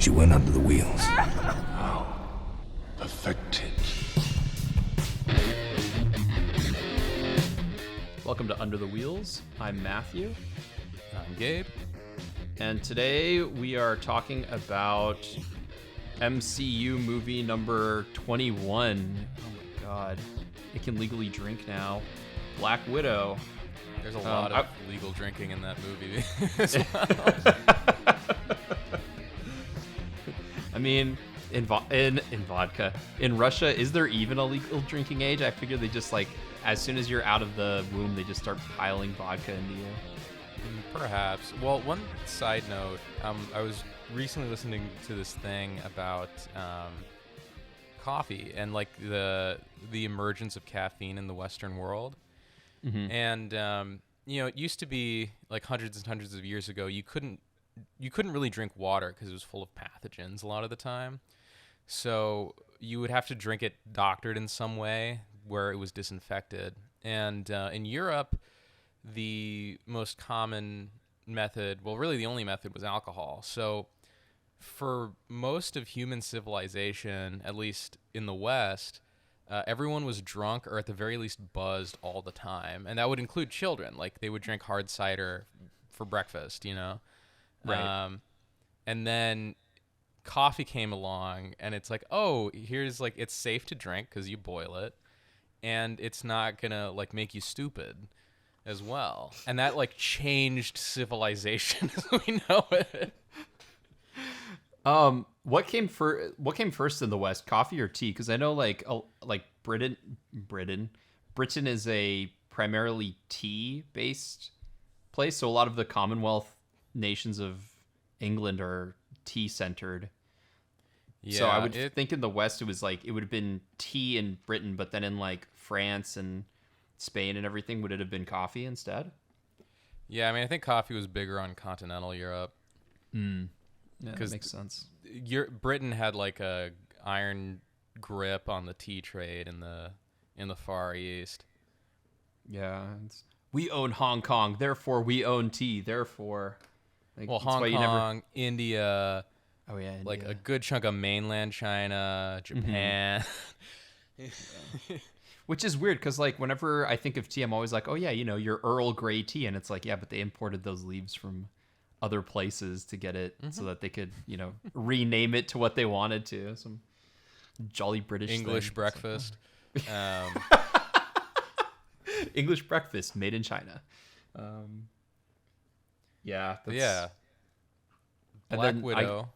you went under the wheels. How affected. Welcome to Under the Wheels. I'm Matthew. I'm Gabe. And today we are talking about MCU movie number 21. Oh my god. It can legally drink now. Black Widow. There's a lot of legal drinking in that movie as well. I mean, in vodka. In Russia, is there even a legal drinking age? I figure they just as soon as you're out of the womb, they just start piling vodka into you. Perhaps. Well, one side note, I was recently listening to this thing about coffee and the emergence of caffeine in the Western world. Mm-hmm. And it used to be hundreds and hundreds of years ago, you couldn't really drink water because it was full of pathogens a lot of the time. So you would have to drink it doctored in some way where it was disinfected. And in Europe, the most common method, well, really the only method, was alcohol. So for most of human civilization, at least in the West, everyone was drunk or at the very least buzzed all the time. And that would include children. They would drink hard cider for breakfast, Right. And then coffee came along and it's here's it's safe to drink because you boil it. And it's not going to make you stupid as well. And that changed civilization as we know it. What came first in the West, coffee or tea? Because I know Britain is a primarily tea-based place, so a lot of the Commonwealth nations of England are tea-centered. Yeah, so I would think in the West it was it would have been tea in Britain, but then in France and Spain and everything, would it have been coffee instead? Yeah, I mean, I think coffee was bigger on continental Europe. Yeah, that makes sense. Britain had a iron grip on the tea trade in the Far East. Yeah, we own Hong Kong, therefore we own tea. Therefore, Hong Kong, India. Oh yeah, India. A good chunk of mainland China, Japan. Mm-hmm. Which is weird because whenever I think of tea, I'm always oh yeah, your Earl Grey tea, and it's yeah, but they imported those leaves from other places to get it so that they could rename it to what they wanted to. Some jolly British English thing. breakfast. English breakfast made in China. Yeah. Yeah. Black Widow.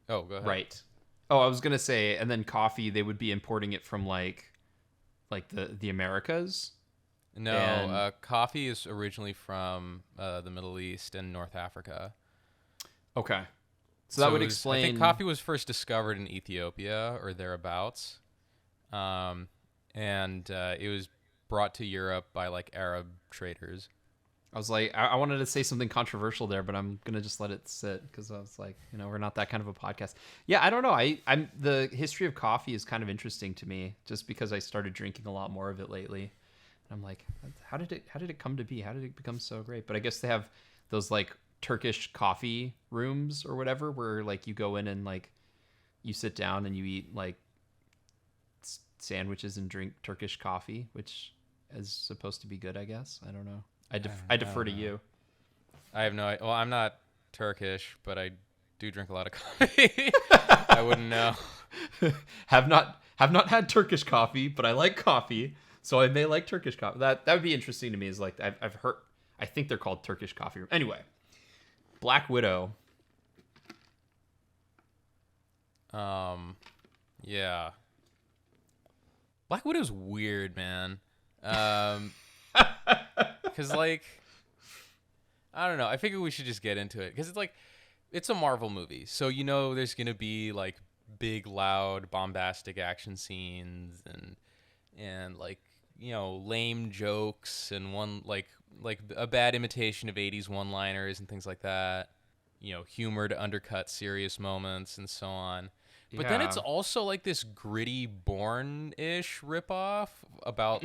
Oh, go ahead. Right. Oh, I was gonna say, and then coffee, they would be importing it from the Americas. No, coffee is originally from the Middle East and North Africa. Okay. So that would explain. I think coffee was first discovered in Ethiopia or thereabouts, and it was brought to Europe by Arab traders. I was I wanted to say something controversial there, but I'm gonna just let it sit because I was we're not that kind of a podcast. Yeah, I don't know. I'm the history of coffee is kind of interesting to me, just because I started drinking a lot more of it lately. And I'm how did it come to be? How did it become so great? But I guess they have those Turkish coffee rooms or whatever, where you go in and you sit down and you eat sandwiches and drink Turkish coffee, which is supposed to be good, I guess. I don't know. I defer to you. I have no idea. Well, I'm not Turkish, but I do drink a lot of coffee. I wouldn't know. Have not had Turkish coffee, but I like coffee, so I may like Turkish coffee. That would be interesting to me. Is I've heard. I think they're called Turkish coffee. Anyway, Black Widow. Yeah. Black Widow's weird, man. Because I don't know. I figure we should just get into it because it's a Marvel movie, so there's gonna be big, loud, bombastic action scenes and lame jokes and one a bad imitation of 80s one-liners and things like that. Humor to undercut serious moments and so on. But then it's also this gritty Bourne-ish ripoff about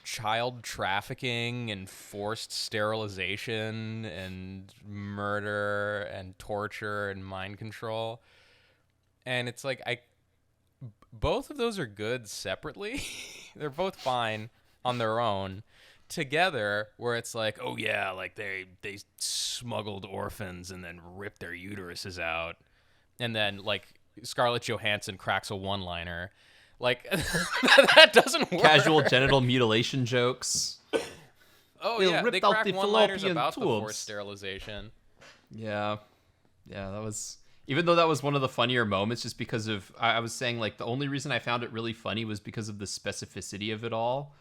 child trafficking and forced sterilization and murder and torture and mind control. And it's like both of those are good separately. They're both fine on their own. Together, where it's like, oh yeah, like they smuggled orphans and then ripped their uteruses out, and then like Scarlett Johansson cracks a one-liner, like that doesn't work. Casual genital mutilation jokes. Oh They yeah, ripped they out crack the one-liners fallopian about the tubes. forced sterilization. Yeah, that was. Even though that was one of the funnier moments, just because of I was saying like the only reason I found it really funny was because of the specificity of it all.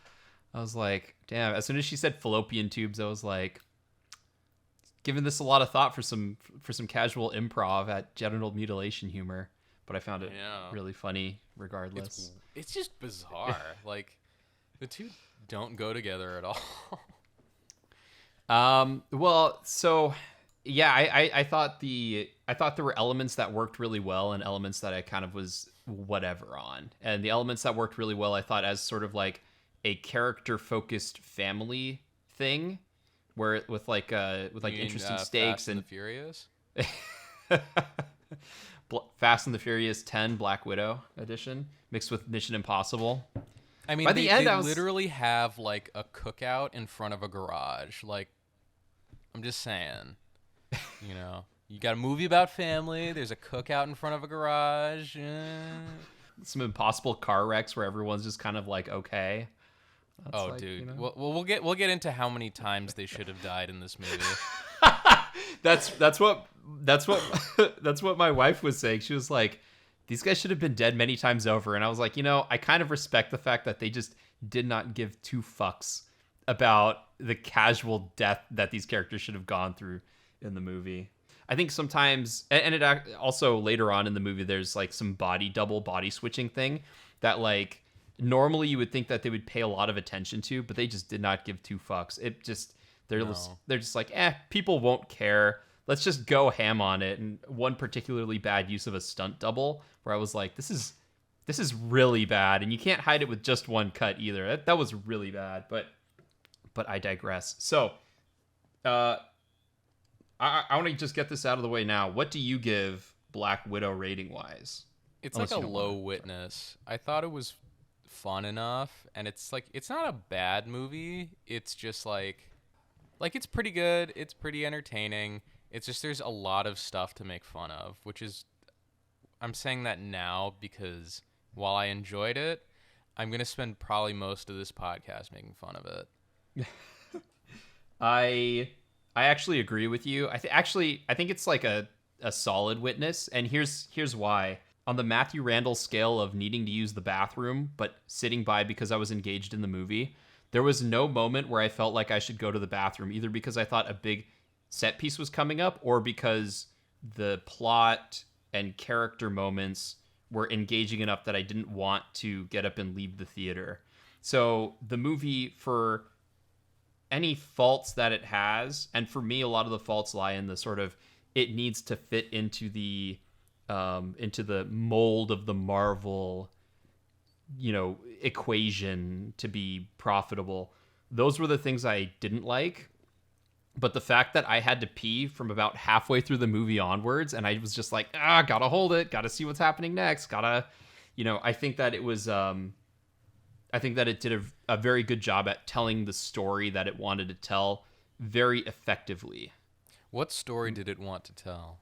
I was like, damn, as soon as she said fallopian tubes, I was like, giving this a lot of thought for some casual improv at genital mutilation humor. But I found it really funny regardless. It's just bizarre. Like, the two don't go together at all. Well, so yeah, I thought there were elements that worked really well and elements that I kind of was whatever on. And the elements that worked really well, I thought as sort of like a character-focused family thing, where with interesting stakes Fast and the Furious. Fast and the Furious 10 Black Widow edition mixed with Mission Impossible. I mean, By they the end, literally have like a cookout in front of a garage. Like, I'm just saying, you know, you got a movie about family. There's a cookout in front of a garage. Some impossible car wrecks where everyone's just kind of like okay. That's dude. You know? We'll get into how many times they should have died in this movie. that's what my wife was saying. She was like, these guys should have been dead many times over. And I was like, I kind of respect the fact that they just did not give two fucks about the casual death that these characters should have gone through in the movie. I think sometimes, and it also later on in the movie, there's like some body switching thing that like normally you would think that they would pay a lot of attention to, but they just did not give two fucks. They're just like, people won't care. Let's just go ham on it. And one particularly bad use of a stunt double where I was like, this is really bad. And you can't hide it with just one cut either. That was really bad, but I digress. So, I want to just get this out of the way now. What do you give Black Widow rating wise? It's like a low witness. I thought it was fun enough, and it's not a bad movie. It's just like it's pretty good. It's pretty entertaining. It's just there's a lot of stuff to make fun of, which is, I'm saying that now because while I enjoyed it, I'm gonna spend probably most of this podcast making fun of it. I actually agree with you. I think it's like a solid witness, and here's why. On the Matthew Randall scale of needing to use the bathroom but sitting by because I was engaged in the movie, there was no moment where I felt like I should go to the bathroom, either because I thought a big set piece was coming up or because the plot and character moments were engaging enough that I didn't want to get up and leave the theater. So the movie, for any faults that it has, and for me, a lot of the faults lie in the sort of, it needs to fit into the mold of the Marvel, equation to be profitable. Those were the things I didn't like. But the fact that I had to pee from about halfway through the movie onwards, and I was just like, gotta hold it, gotta see what's happening next, I think that it was, I think that it did a very good job at telling the story that it wanted to tell very effectively. What story did it want to tell?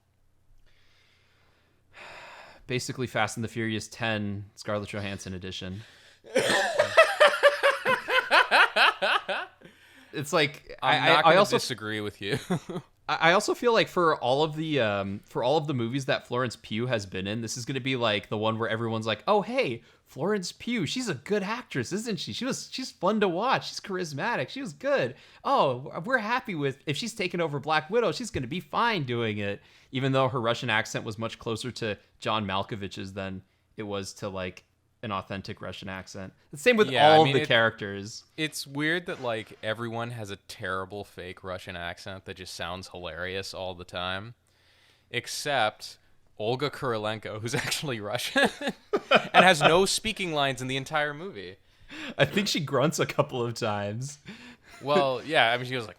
Basically Fast and the Furious 10 Scarlett Johansson edition. It's like I also disagree with you. I also feel like for all of the movies that Florence Pugh has been in, this is going to be like the one where everyone's like, "Oh, hey, Florence Pugh, she's a good actress, isn't she? She's fun to watch. She's charismatic. She was good. Oh, we're happy with if she's taken over Black Widow, she's going to be fine doing it." Even though her Russian accent was much closer to John Malkovich's than it was to like an authentic Russian accent. The same with all of the characters. It's weird that like everyone has a terrible fake Russian accent that just sounds hilarious all the time, except Olga Kurylenko, who's actually Russian and has no speaking lines in the entire movie. I think she grunts a couple of times. Well, yeah, I mean, she goes like,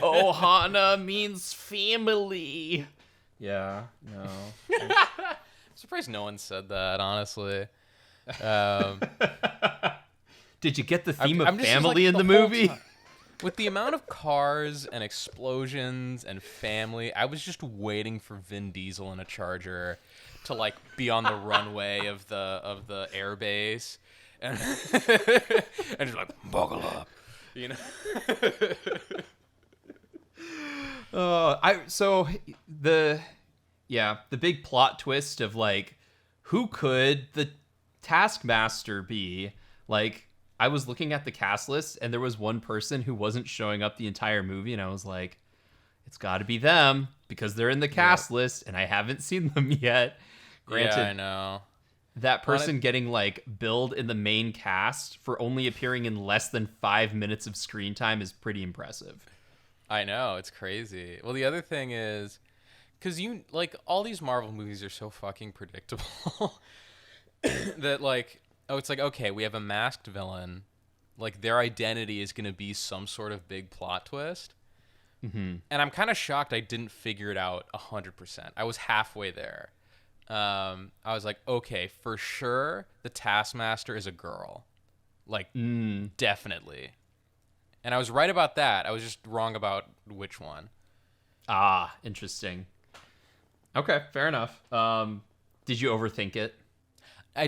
Ohana means family. Yeah, no. I'm surprised no one said that, honestly. Did you get the theme I'm of just family like, in the whole movie? time- With the amount of cars and explosions and family, I was just waiting for Vin Diesel in a Charger to like be on the runway of the air base, and and just like buckle up, you know. The big plot twist of like, who could the Taskmaster be? Like, I was looking at the cast list and there was one person who wasn't showing up the entire movie, and I was like, it's got to be them because they're in the cast list and I haven't seen them yet. Granted, Yeah, I know. that person getting like billed in the main cast for only appearing in less than 5 minutes of screen time is pretty impressive. I know, it's crazy. Well, the other thing is, because you like all these Marvel movies are so fucking predictable that like, oh, it's like, okay, we have a masked villain, like their identity is gonna be some sort of big plot twist. Mm-hmm. And I'm kind of shocked I didn't figure it out 100%. I was halfway there. I was like, okay, for sure, the Taskmaster is a girl, like definitely. And I was right about that. I was just wrong about which one. Ah, interesting. Okay, fair enough. Did you overthink it?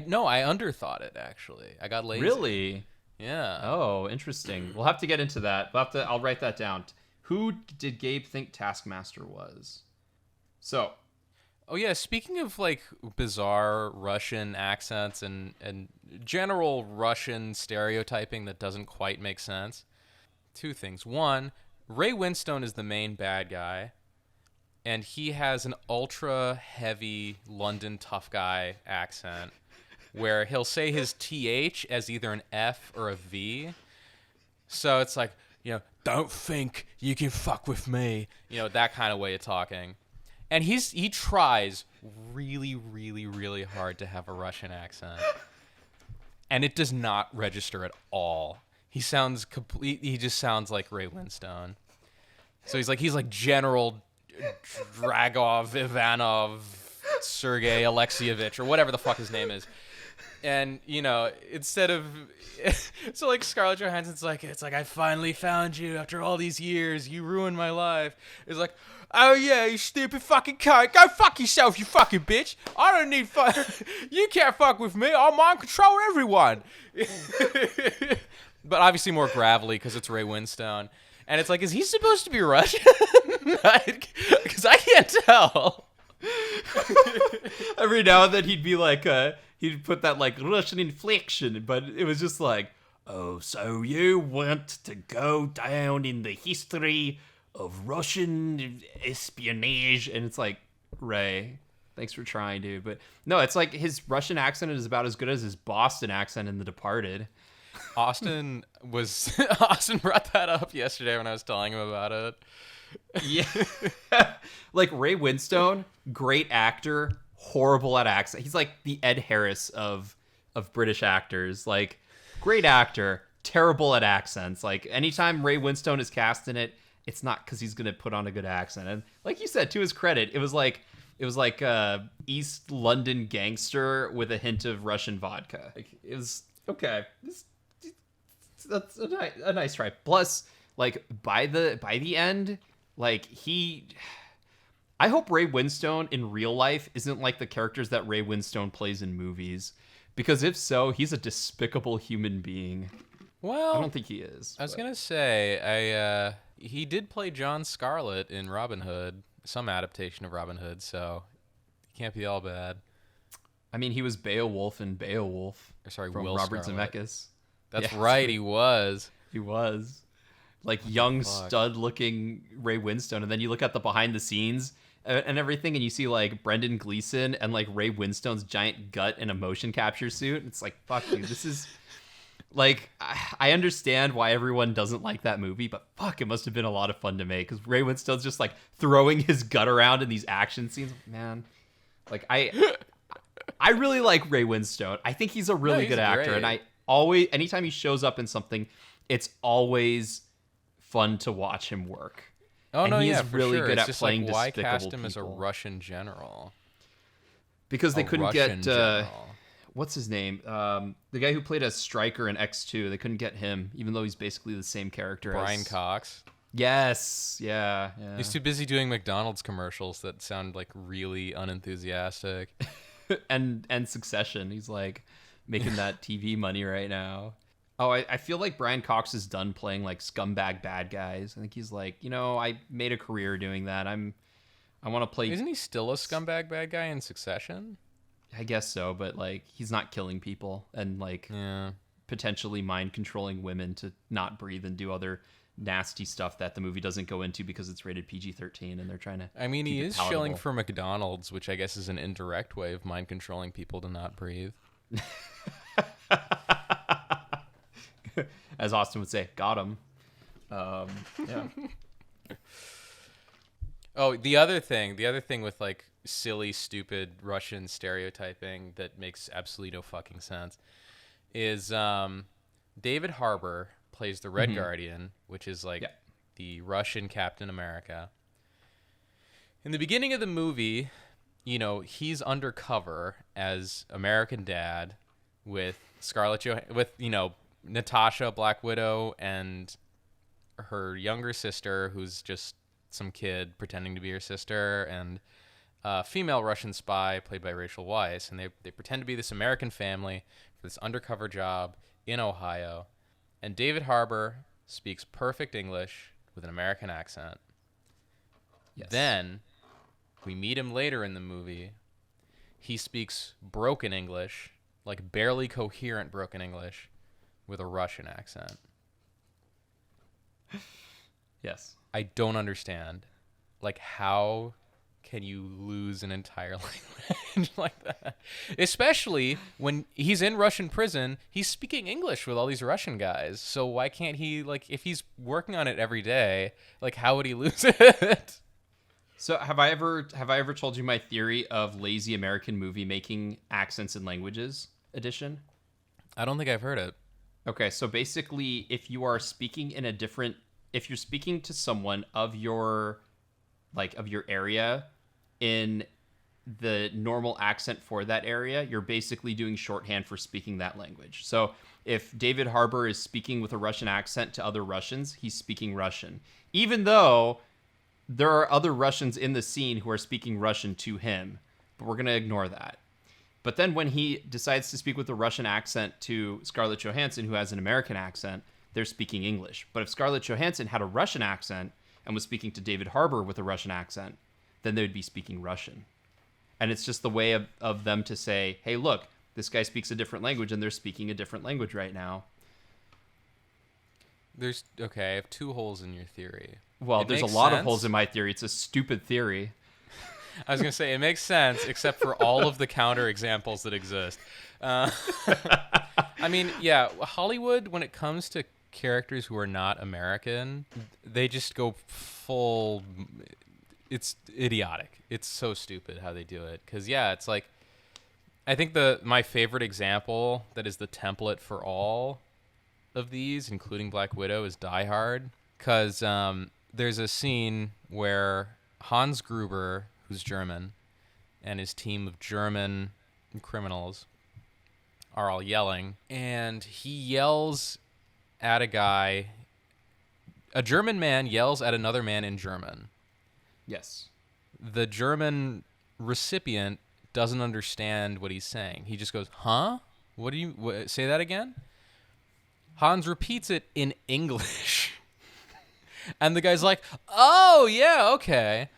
No, I underthought it actually. I got lazy. Really? Yeah. Oh, interesting. We'll have to get into that. I'll write that down. Who did Gabe think Taskmaster was? So. Oh yeah, speaking of like bizarre Russian accents and general Russian stereotyping that doesn't quite make sense. Two things. One, Ray Winstone is the main bad guy, and he has an ultra heavy London tough guy accent where he'll say his TH as either an F or a V. So it's like, you know, don't think you can fuck with me. You know, that kind of way of talking. And he tries really, really, really hard to have a Russian accent. And it does not register at all. He just sounds like Ray Winstone. So he's like General Dragov, Ivanov, Sergei Alexievich, or whatever the fuck his name is. And, you know, instead of... So, like, Scarlett Johansson's like, it's like, I finally found you after all these years. You ruined my life. It's like, oh, yeah, you stupid fucking cunt. Go fuck yourself, you fucking bitch. I don't need fuck... You can't fuck with me. I'll mind control everyone. But obviously more gravelly because it's Ray Winstone. And it's like, is he supposed to be Russian? Because I can't tell. Every now and then he'd be like, he'd put that like Russian inflection, but it was just like, oh, so you want to go down in the history of Russian espionage? And it's like, Ray, thanks for trying, dude. But no, it's like his Russian accent is about as good as his Boston accent in The Departed. Austin brought that up yesterday when I was telling him about it. Yeah. Like Ray Winstone, great actor, horrible at accent. He's like the Ed Harris of British actors. Like, great actor, terrible at accents. Like, anytime Ray Winstone is cast in it, it's not because he's gonna put on a good accent. And like you said, to his credit, it was like East London gangster with a hint of Russian vodka. Like, it was okay. That's a nice try. Plus, like, by the end, like, I hope Ray Winstone in real life isn't like the characters that Ray Winstone plays in movies, because if so, he's a despicable human being. Well, I don't think he is. I was gonna say, he did play John Scarlett in Robin Hood, some adaptation of Robin Hood, so he can't be all bad. I mean, he was Beowulf in Beowulf. Sorry, from Will Robert Scarlett. Zemeckis. That's Yeah. right, he was. He was. Like, young, Fuck. stud-looking Ray Winstone. And then you look at the behind the scenes and everything, and you see, like, Brendan Gleeson and, like, Ray Winstone's giant gut in a motion capture suit. It's like, fuck, dude, this is... Like, I understand why everyone doesn't like that movie, but fuck, it must have been a lot of fun to make, because Ray Winstone's just, like, throwing his gut around in these action scenes. Man, like, I really like Ray Winstone. I think he's a really he's good actor, great. and anytime he shows up in something, it's always fun to watch him work. Oh and no, he yeah, is for really sure. good It's at just playing like, why despicable cast him as a people. Russian general? Because they A couldn't Russian get general. what's his name? The guy who played a striker in X2. They couldn't get him, even though he's basically the same character. Brian Cox. Yes, yeah. He's too busy doing McDonald's commercials that sound like really unenthusiastic. and Succession. He's like making that TV money right now. Oh, I feel like Brian Cox is done playing like scumbag bad guys. I think he's like, I made a career doing that. I want to play. Isn't he still a scumbag bad guy in Succession? I guess so, but like he's not killing people and like Yeah. potentially mind controlling women to not breathe and do other nasty stuff that the movie doesn't go into because it's rated PG-13 and they're trying to. I mean, he keep it is palatable. shilling for McDonald's, which I guess is an indirect way of mind controlling people to not breathe. As Austin would say, got him. Yeah. Oh, the other thing with like silly, stupid Russian stereotyping that makes absolutely no fucking sense is David Harbour plays the Red Guardian, which is like the Russian Captain America. In the beginning of the movie, he's undercover as American Dad with Natasha, Black Widow, and her younger sister, who's just some kid pretending to be her sister, and a female Russian spy played by Rachel Weisz. And they pretend to be this American family for this undercover job in Ohio. And David Harbour speaks perfect English with an American accent. Yes. Then we meet him later in the movie. He speaks broken English, like barely coherent broken English, with a Russian accent. Yes. I don't understand. Like, how can you lose an entire language like that? Especially when he's in Russian prison, he's speaking English with all these Russian guys. So why can't he, like, if he's working on it every day, like, how would he lose it? So have I ever told you my theory of lazy American movie making accents and languages edition? I don't think I've heard it. Okay, so basically if you're speaking to someone of your area in the normal accent for that area, you're basically doing shorthand for speaking that language. So if David Harbour is speaking with a Russian accent to other Russians, he's speaking Russian. Even though there are other Russians in the scene who are speaking Russian to him, but we're going to ignore that. But then when he decides to speak with a Russian accent to Scarlett Johansson, who has an American accent, they're speaking English. But if Scarlett Johansson had a Russian accent and was speaking to David Harbour with a Russian accent, then they would be speaking Russian. And it's just the way of them to say, hey, look, this guy speaks a different language and they're speaking a different language right now. I have two holes in your theory. Well, It there's a makes lot of sense. holes in my theory. It's a stupid theory. I was going to say, it makes sense, except for all of the counter examples that exist. I mean, yeah, Hollywood, when it comes to characters who are not American, they just go full... It's idiotic. It's so stupid how they do it. Because, yeah, it's like... I think my favorite example that is the template for all of these, including Black Widow, is Die Hard. Because there's a scene where Hans Gruber, who's German, and his team of German criminals are all yelling. And he yells at a guy. A German man yells at another man in German. Yes. The German recipient doesn't understand what he's saying. He just goes, huh? Say that again? Hans repeats it in English. And the guy's like, oh, yeah, okay.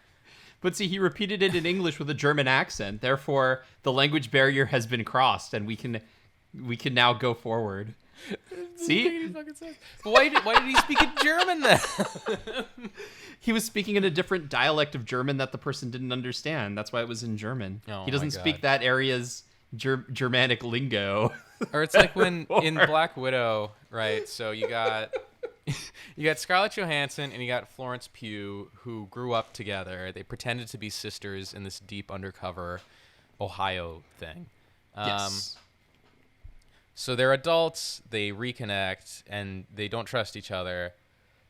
But see, he repeated it in English with a German accent. Therefore, the language barrier has been crossed, and we can now go forward. See? But why did he speak in German then? He was speaking in a different dialect of German that the person didn't understand. That's why it was in German. Oh He doesn't my speak God. that area's Germanic lingo. Or it's like when in Black Widow, right? So you got Scarlett Johansson and you got Florence Pugh, who grew up together. They pretended to be sisters in this deep undercover Ohio thing. Yes. So they're adults, they reconnect, and they don't trust each other.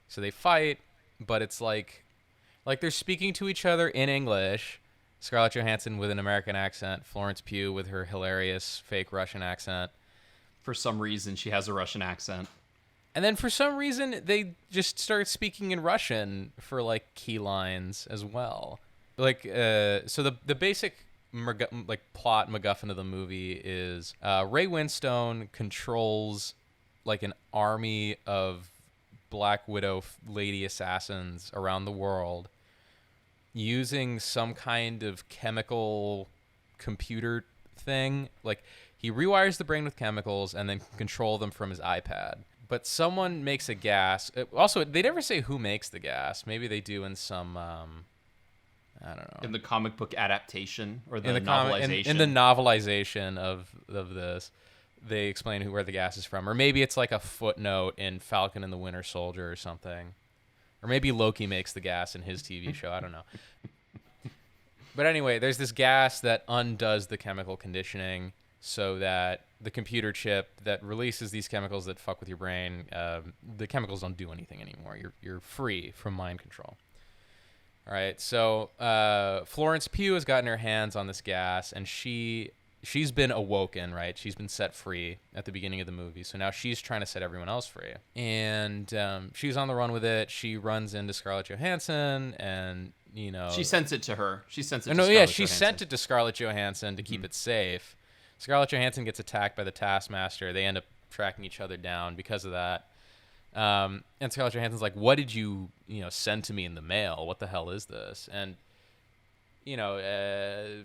So they fight, but it's like they're speaking to each other in English. Scarlett Johansson with an American accent, Florence Pugh with her hilarious fake Russian accent. For some reason, she has a Russian accent. And then for some reason, they just start speaking in Russian for like key lines as well. Like, so the basic plot MacGuffin of the movie is Ray Winstone controls like an army of Black Widow lady assassins around the world using some kind of chemical computer thing. Like, he rewires the brain with chemicals and then can control them from his iPad. But someone makes a gas. Also, they never say who makes the gas. Maybe they do in some, I don't know. In the comic book adaptation or the novelization. In the novelization of this, they explain where the gas is from. Or maybe it's like a footnote in Falcon and the Winter Soldier or something. Or maybe Loki makes the gas in his TV show. I don't know. But anyway, there's this gas that undoes the chemical conditioning so that the computer chip that releases these chemicals that fuck with your brain, the chemicals don't do anything anymore. You're free from mind control. All right, so Florence Pugh has gotten her hands on this gas, and she's been awoken, right? She's been set free at the beginning of the movie, so now she's trying to set everyone else free. And she's on the run with it. She runs into Scarlett Johansson, and she sends it to her. She sent it. She sent it to Scarlett Johansson to keep it safe. Scarlett Johansson gets attacked by the Taskmaster. They end up tracking each other down because of that. And Scarlett Johansson's like, "What did you send to me in the mail? What the hell is this?" And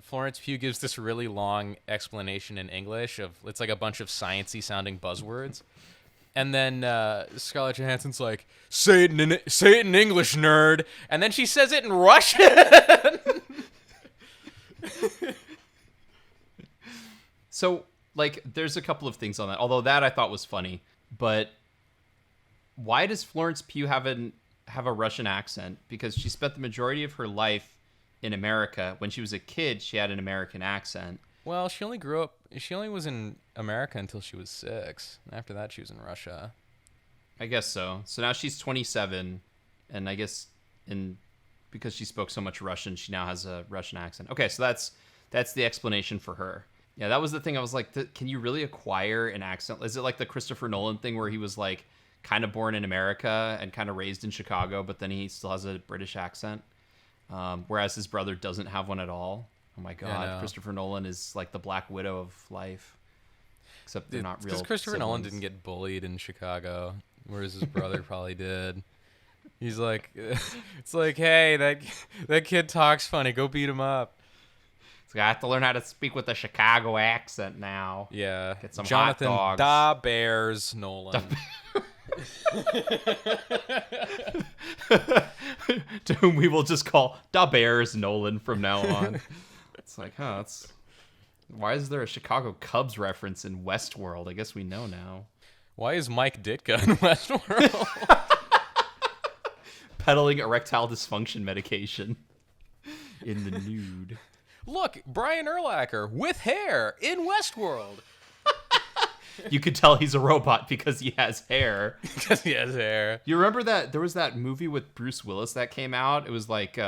Florence Pugh gives this really long explanation in English of it's like a bunch of sciencey sounding buzzwords. And then Scarlett Johansson's like, say it in English, nerd. And then she says it in Russian. So, like, there's a couple of things on that. Although that I thought was funny. But why does Florence Pugh have a Russian accent? Because she spent the majority of her life in America. When she was a kid, she had an American accent. Well, she only was in America until she was 6. After that, she was in Russia. I guess so. So now she's 27, and I guess because she spoke so much Russian, she now has a Russian accent. Okay, so that's the explanation for her. Yeah, that was the thing. I was like, can you really acquire an accent? Is it like the Christopher Nolan thing where he was like kind of born in America and kind of raised in Chicago, but then he still has a British accent, whereas his brother doesn't have one at all? Oh my God, Yeah, Christopher Nolan is like the Black Widow of life. Except they're not real. Because Christopher siblings. Nolan didn't get bullied in Chicago, whereas his brother probably did. He's like, it's like, hey, that kid talks funny. Go beat him up. It's like, I have to learn how to speak with a Chicago accent now. Yeah. Get some Jonathan hot dogs. Da Bears Nolan. To whom we will just call Da Bears Nolan from now on. It's like, why is there a Chicago Cubs reference in Westworld? I guess we know now. Why is Mike Ditka in Westworld? Peddling erectile dysfunction medication in the nude. Look, Brian Urlacher with hair in Westworld. You could tell he's a robot because he has hair. Because he has hair. You remember that there was that movie with Bruce Willis that came out? It was like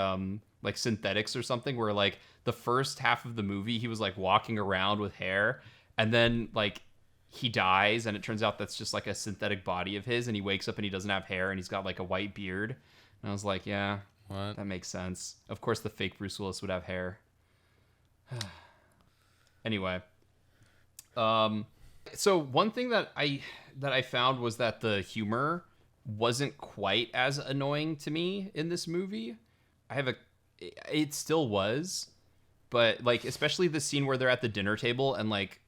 Synthetics or something, where like the first half of the movie he was like walking around with hair, and then like he dies and it turns out that's just like a synthetic body of his, and he wakes up and he doesn't have hair and he's got like a white beard. And I was like, yeah, What? that makes sense. Of course the fake Bruce Willis would have hair. Anyway, so one thing that I found was that the humor wasn't quite as annoying to me in this movie. It still was, but like especially the scene where they're at the dinner table and like,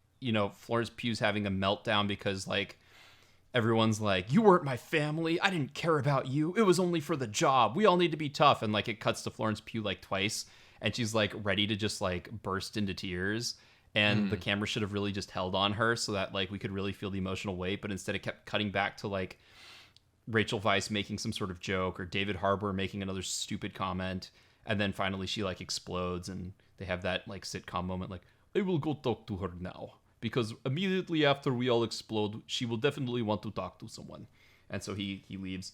Florence Pugh's having a meltdown because like everyone's like, you weren't my family, I didn't care about you, it was only for the job, we all need to be tough, and like it cuts to Florence Pugh like twice and she's like ready to just like burst into tears, and the camera should have really just held on her so that like we could really feel the emotional weight, but instead it kept cutting back to like Rachel Weisz making some sort of joke or David Harbour making another stupid comment, and then finally she like explodes and they have that like sitcom moment like, I will go talk to her now. Because immediately after we all explode, she will definitely want to talk to someone. And so he leaves.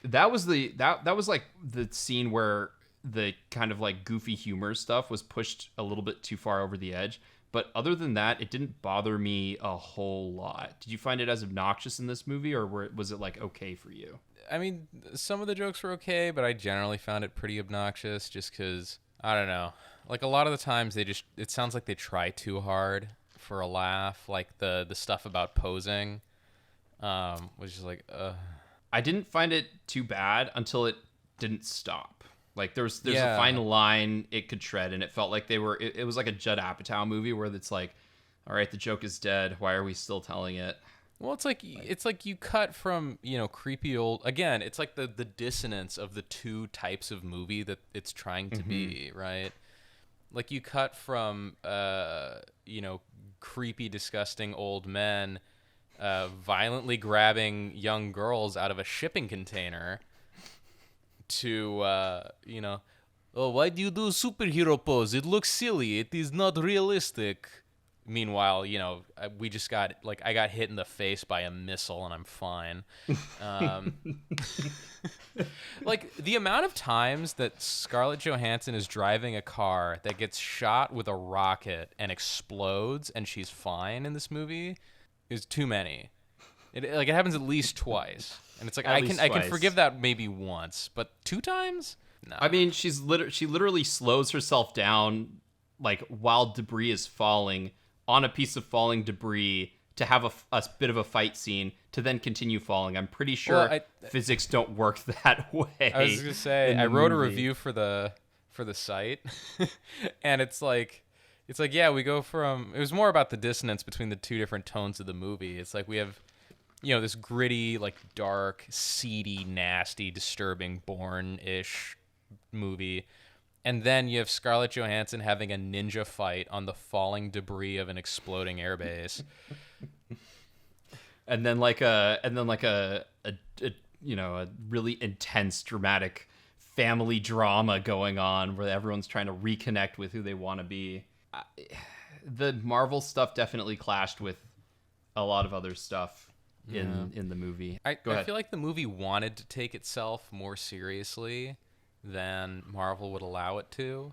That was that was like the scene where the kind of like goofy humor stuff was pushed a little bit too far over the edge. But other than that, it didn't bother me a whole lot. Did you find it as obnoxious in this movie, or was it like okay for you? I mean, some of the jokes were okay, but I generally found it pretty obnoxious just because, I don't know. Like, a lot of the times it sounds like they try too hard for a laugh. Like, the stuff about posing was just like, I didn't find it too bad until it didn't stop. Like there's a fine line it could tread, and it felt like it was like a Judd Apatow movie where it's like, all right, the joke is dead. Why are we still telling it? Well, it's like you cut from, creepy old, again, it's like the dissonance of the two types of movie that it's trying to be, right? Like you cut from creepy, disgusting old men violently grabbing young girls out of a shipping container to, oh, why do you do superhero pose? It looks silly. It is not realistic. Meanwhile, I got hit in the face by a missile and I'm fine. Like the amount of times that Scarlett Johansson is driving a car that gets shot with a rocket and explodes and she's fine in this movie is too many. It happens at least twice. And it's like I can forgive that maybe once, but 2 times? No. I mean, she literally slows herself down like while debris is falling on a piece of falling debris to have a bit of a fight scene to then continue falling. I'm pretty sure physics don't work that way. I was going to say I wrote a review for the site and it's like yeah, we go from, it was more about the dissonance between the two different tones of the movie. It's like we have this gritty, like dark, seedy, nasty, disturbing Bourne-ish movie. And then you have Scarlett Johansson having a ninja fight on the falling debris of an exploding airbase. And then a really intense, dramatic family drama going on where everyone's trying to reconnect with who they want to be. The Marvel stuff definitely clashed with a lot of other stuff in the movie. I feel like the movie wanted to take itself more seriously than Marvel would allow it to.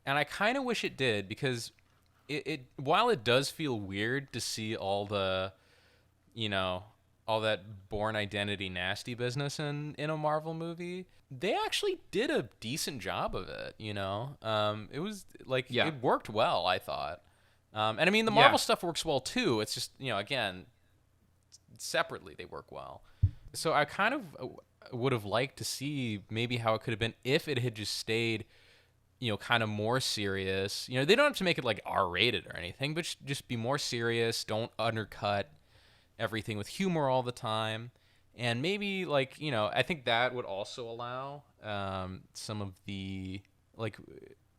And I kind of wish it did, because it while it does feel weird to see all the, all that Bourne Identity nasty business in a Marvel movie, they actually did a decent job of it, It was like, it worked well, I thought. And I mean, the Marvel stuff works well too. It's just, again, separately they work well. So I kind of would have liked to see maybe how it could have been if it had just stayed, kind of more serious. They don't have to make it like R-rated or anything, but just be more serious. Don't undercut everything with humor all the time. And maybe I think that would also allow some of the like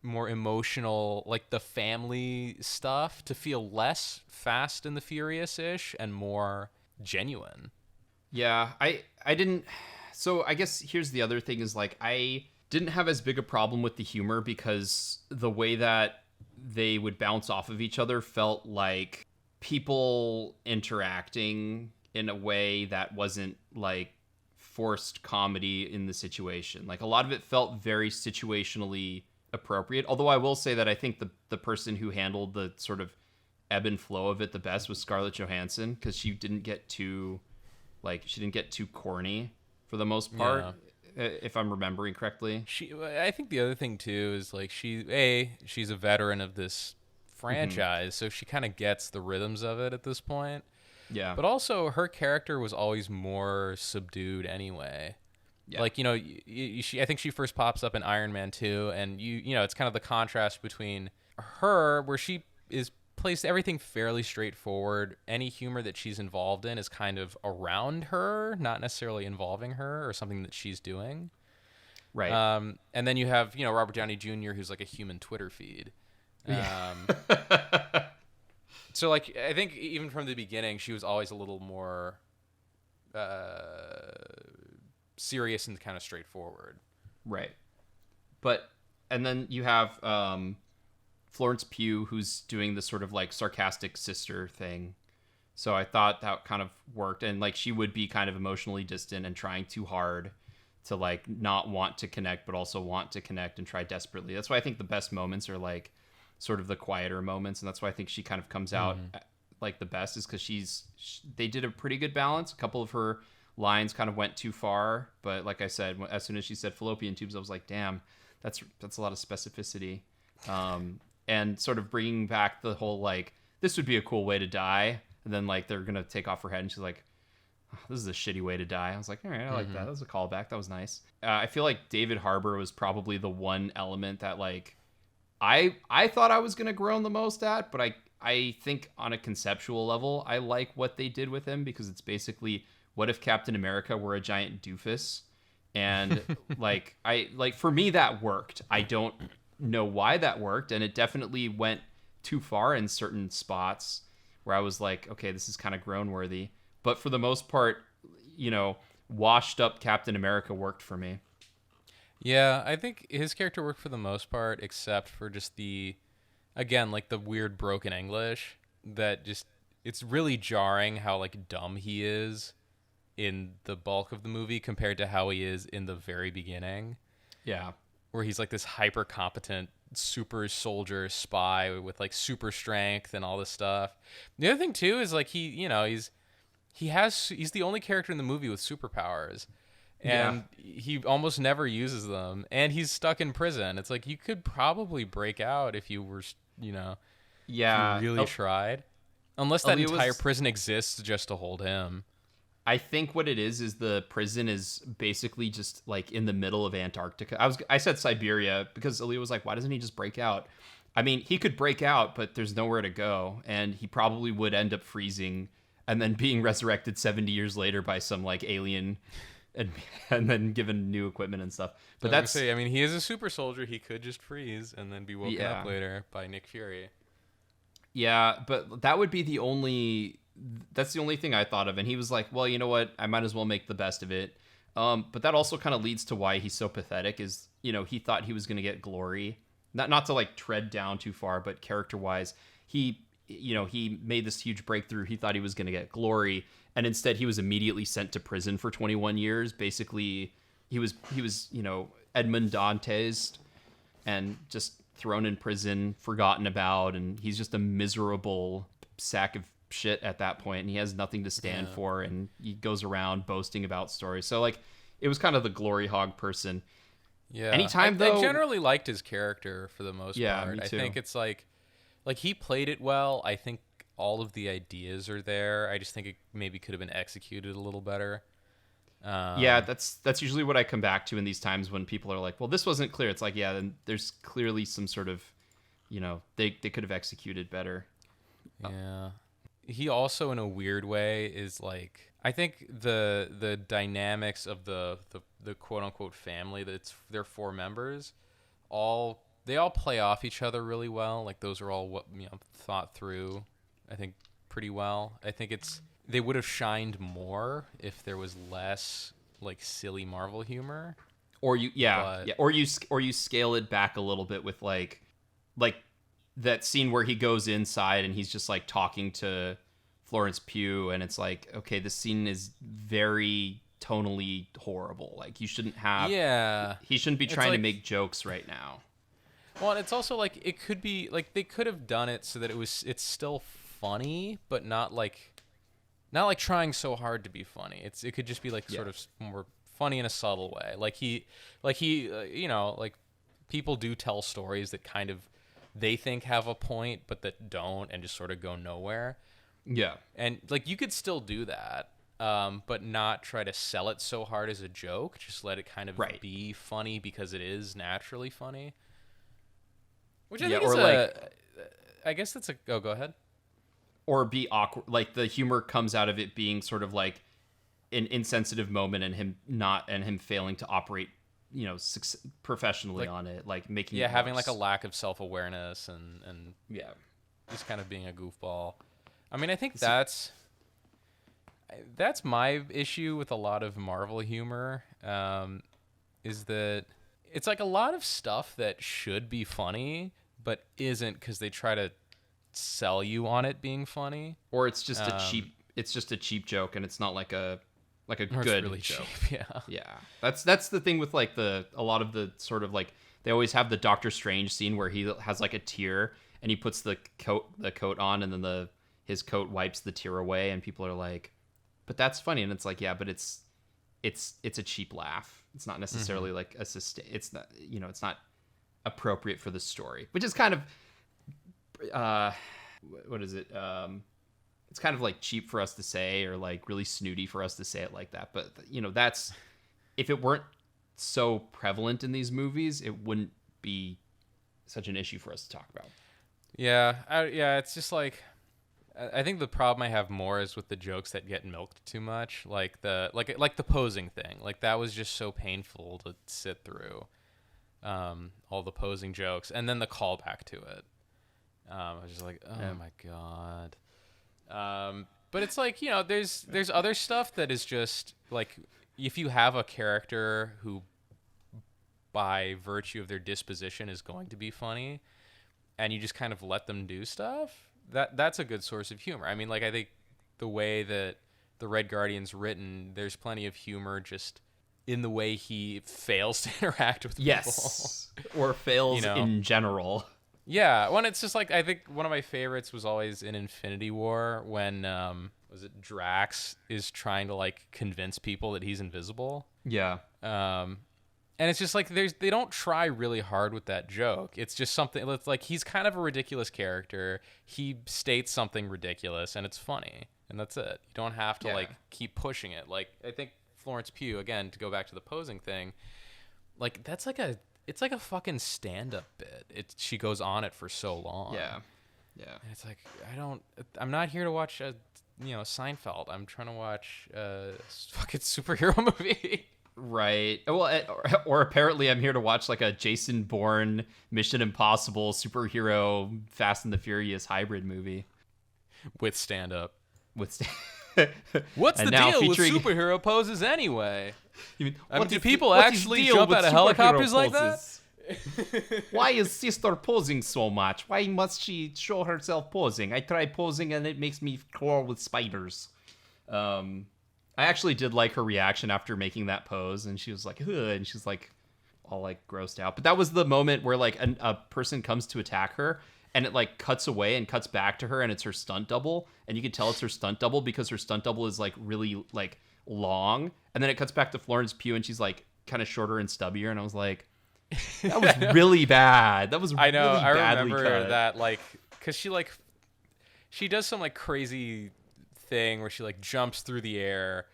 more emotional, like the family stuff to feel less Fast and the Furious-ish and more genuine. Yeah, I didn't. So I guess here's the other thing is like I didn't have as big a problem with the humor because the way that they would bounce off of each other felt like people interacting in a way that wasn't like forced comedy in the situation. Like a lot of it felt very situationally appropriate. Although I will say that I think the person who handled the sort of ebb and flow of it the best was Scarlett Johansson, because she didn't get too corny for the most part, if I'm remembering correctly. I think the other thing too is like she's a veteran of this franchise, so she kind of gets the rhythms of it at this point. Yeah. But also her character was always more subdued anyway. Yeah. Like, I think she first pops up in Iron Man 2, and it's kind of the contrast between her, where she plays everything fairly straightforward. Any humor that she's involved in is kind of around her, not necessarily involving her or something that she's doing. Right. And then you have, Robert Downey Jr., who's like a human Twitter feed. So, like, I think even from the beginning, she was always a little more serious and kind of straightforward. Right. And then you have Florence Pugh, who's doing the sort of like sarcastic sister thing. So I thought that kind of worked. And like she would be kind of emotionally distant and trying too hard to like not want to connect, but also want to connect and try desperately. That's why I think the best moments are like sort of the quieter moments. And that's why I think she kind of comes out like the best, is because they did a pretty good balance. A couple of her lines kind of went too far. But like I said, as soon as she said fallopian tubes, I was like, damn, that's a lot of specificity. And sort of bringing back the whole like, this would be a cool way to die. And then like they're going to take off her head and she's like, oh, this is a shitty way to die. I was like, all right, I like that. That was a callback. That was nice. I feel like David Harbour was probably the one element that like I thought I was going to groan the most at, but I think on a conceptual level, I like what they did with him, because it's basically, what if Captain America were a giant doofus? And like for me that worked. I don't know why that worked, and it definitely went too far in certain spots where I was like, okay, this is kind of groan worthy. But for the most part, washed up Captain America worked for me. Yeah, I think his character worked for the most part, except for just again, like the weird broken English that just, it's really jarring how like dumb he is in the bulk of the movie compared to how he is in the very beginning. Yeah. Where he's like this hyper competent super soldier spy with like super strength and all this stuff. The other thing too is like he's the only character in the movie with superpowers, and he almost never uses them, and he's stuck in prison. It's like, you could probably break out if you were, if you really tried, unless that entire prison exists just to hold him. I think what it is the prison is basically just like in the middle of Antarctica. I said Siberia because Aaliyah was like, why doesn't he just break out? I mean, he could break out, but there's nowhere to go, and he probably would end up freezing and then being resurrected 70 years later by some like alien, and then given new equipment and stuff. But he is a super soldier. He could just freeze and then be woken up later by Nick Fury. Yeah, but that would be that's the only thing I thought of. And he was like, well, you know what? I might as well make the best of it. But that also kind of leads to why he's so pathetic, is, he thought he was going to get glory. Not to like tread down too far, but character-wise, he made this huge breakthrough. He thought he was going to get glory, and instead he was immediately sent to prison for 21 years. Basically, he was Edmond Dantes, and just thrown in prison, forgotten about, and he's just a miserable sack of shit at that point, and he has nothing to stand for, and he goes around boasting about stories. So like, it was kind of the glory hog person. Yeah. Anytime I generally liked his character for the most part. Me too. I think it's like he played it well. I think all of the ideas are there. I just think it maybe could have been executed a little better. That's usually what I come back to in these times when people are like, well, this wasn't clear. It's like, then there's clearly some sort of, they could have executed better. Yeah. He also, in a weird way, is like, I think the dynamics of the quote unquote family, that's their 4 members, they all play off each other really well. Like, those are all thought through, I think, pretty well. I think they would have shined more if there was less like silly Marvel humor. Or you scale it back a little bit with like that scene where he goes inside and he's just like talking to Florence Pugh, and it's like, okay, this scene is very tonally horrible. Like, he shouldn't be trying to make jokes right now. Well, and it's also like, it could be like, they could have done it so that it's still funny, but not like trying so hard to be funny. It could just be like sort of more funny in a subtle way. Like he people do tell stories that kind of they think have a point, but that don't, and just sort of go nowhere. Yeah. And like, you could still do that, but not try to sell it so hard as a joke. Just let it kind of be funny because it is naturally funny. Which I think is I guess that's go ahead. Or be awkward. Like, the humor comes out of it being sort of like an insensitive moment, and him failing to operate, professionally on it, like making it having worse. like a lack of self-awareness and just kind of being a goofball. I mean, I think that's my issue with a lot of Marvel humor, is that it's like a lot of stuff that should be funny but isn't because they try to sell you on it being funny. Or it's just a cheap joke, and it's not like a Or good it's really joke. cheap, yeah. Yeah, that's the thing with like a lot of the sort of like they always have the Doctor Strange scene where he has like a tear and he puts the coat on, and then his coat wipes the tear away, and people are like, but that's funny, and it's like, yeah, but it's a cheap laugh. It's not necessarily like it's not, it's not appropriate for the story, which is kind of what is it? It's kind of like cheap for us to say, or like really snooty for us to say it like that. But that's, if it weren't so prevalent in these movies, it wouldn't be such an issue for us to talk about. Yeah, it's just like, I think the problem I have more is with the jokes that get milked too much, like the posing thing. Like that was just so painful to sit through, all the posing jokes, and then the callback to it. I was just like, oh my god. But it's like, there's other stuff that is just like, if you have a character who, by virtue of their disposition, is going to be funny, and you just kind of let them do stuff, that's a good source of humor. I mean, like, I think the way that the Red Guardian's written, there's plenty of humor just in the way he fails to interact with people. Or fails in general. Yeah, when it's just like, I think one of my favorites was always in Infinity War when was it Drax is trying to like convince people that he's invisible. Yeah. And it's just like they don't try really hard with that joke. It's just something that's like, he's kind of a ridiculous character. He states something ridiculous and it's funny, and that's it. You don't have to like keep pushing it. Like, I think Florence Pugh, again, to go back to the posing thing, like it's like a fucking stand-up bit. She goes on it for so long. Yeah. And it's like, I'm not here to watch Seinfeld. I'm trying to watch a fucking superhero movie. Right. Well, or apparently I'm here to watch like a Jason Bourne Mission Impossible superhero Fast and the Furious hybrid movie with stand-up. What's the deal with superhero poses anyway? Do people actually jump out of helicopters like that? Why is sister posing so much? Why must she show herself posing? I try posing and it makes me quarrel with spiders. I actually did like her reaction after making that pose, and she was like, ugh, and she's like all like grossed out. But that was the moment where like a person comes to attack her, and it like cuts away and cuts back to her, and it's her stunt double, and you can tell it's her stunt double because her stunt double is like really like long, and then it cuts back to Florence Pugh, and she's like kind of shorter and stubbier, and I was like, that was really bad. That was I know. Really I badly remember cut. that, like, because she does some like crazy thing where she like jumps through the air,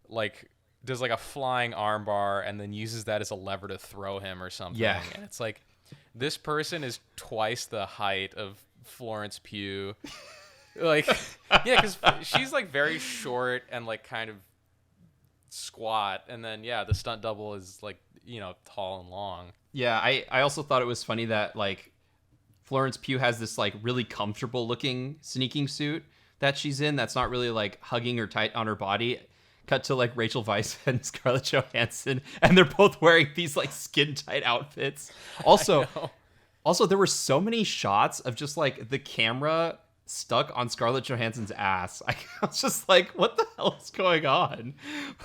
like does like a flying armbar, and then uses that as a lever to throw him or something. Yeah. And it's like, this person is twice the height of Florence Pugh. Like, yeah, because she's like very short and like kind of squat, and then the stunt double is like, tall and long. Yeah, I also thought it was funny that like Florence Pugh has this like really comfortable looking sneaking suit that she's in that's not really like hugging her tight on her body. Cut to like Rachel Weisz and Scarlett Johansson, and they're both wearing these like skin tight outfits. Also there were so many shots of just like the camera stuck on Scarlett Johansson's ass. I was just like, what the hell is going on?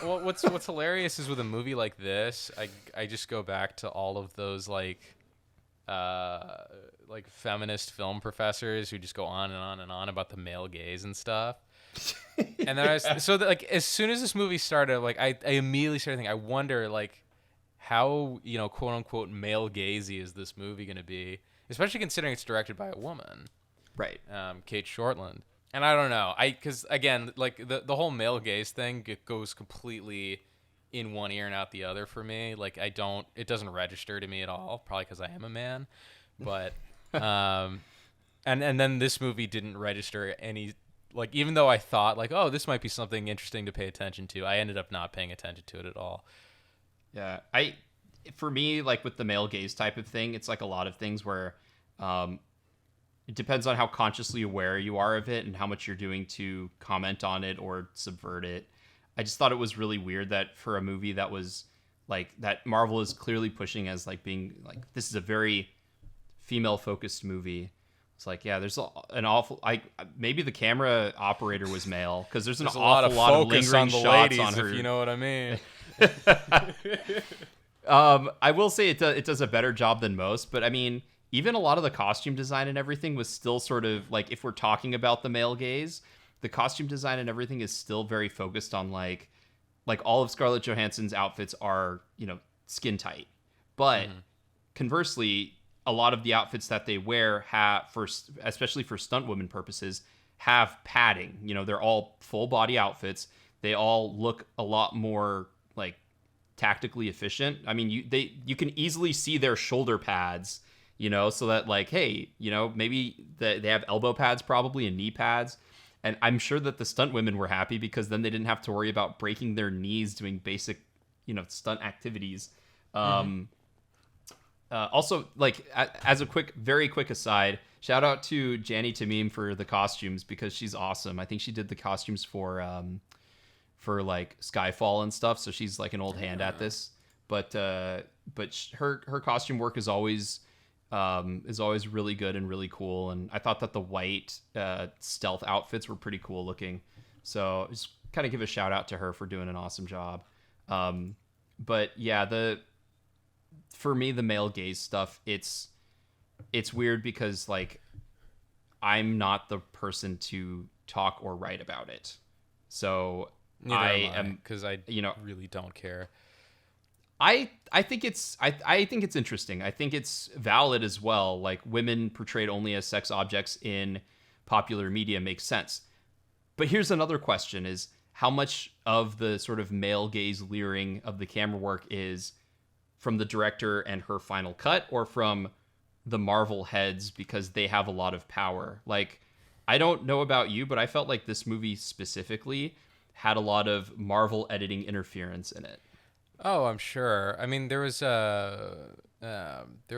Well, what's hilarious is with a movie like this, I just go back to all of those like feminist film professors who just go on and on and on about the male gaze and stuff. And then as soon as this movie started, like I immediately started thinking, I wonder like how, quote unquote male gazy is this movie going to be, especially considering it's directed by a woman. Right. Kate Shortland. And I don't know. Because again, like the whole male gaze thing, it goes completely in one ear and out the other for me. Like it doesn't register to me at all, probably because I am a man. But, and then this movie didn't register any, like, even though I thought like, oh, this might be something interesting to pay attention to, I ended up not paying attention to it at all. Yeah. For me, like with the male gaze type of thing, it's like a lot of things where, it depends on how consciously aware you are of it and how much you're doing to comment on it or subvert it. I just thought it was really weird that for a movie that was like that Marvel is clearly pushing as like being like, this is a very female focused movie. It's like, yeah, there's an awful. Maybe the camera operator was male because there's an awful lot of lingering on the shots ladies, on her. if you know what I mean. I will say it does a better job than most, but I mean, even a lot of the costume design and everything was still sort of like, if we're talking about the male gaze, the costume design and everything is still very focused on like all of Scarlett Johansson's outfits are, skin tight, but conversely, a lot of the outfits that they wear especially for stunt women purposes, have padding. They're all full body outfits. They all look a lot more like tactically efficient. I mean, you can easily see their shoulder pads, so that like, hey, maybe they have elbow pads probably and knee pads. And I'm sure that the stunt women were happy because then they didn't have to worry about breaking their knees doing basic, stunt activities. Also, like, as a very quick aside, shout out to Janny Tamim for the costumes because she's awesome. I think she did the costumes for like Skyfall and stuff, so she's like an old hand at this. But her costume work is always really good and really cool. And I thought that the white stealth outfits were pretty cool looking. So just kind of give a shout out to her for doing an awesome job. But yeah, for me, the male gaze stuff, it's weird because like I'm not the person to talk or write about it. So Neither am I, because I really don't care. I think it's interesting. I think it's valid as well. Like, women portrayed only as sex objects in popular media makes sense. But here's another question: is how much of the sort of male gaze leering of the camera work is from the director and her final cut, or from the Marvel heads because they have a lot of power? Like, I don't know about you, but I felt like this movie specifically had a lot of Marvel editing interference in it. Oh, I'm sure. I mean, there was a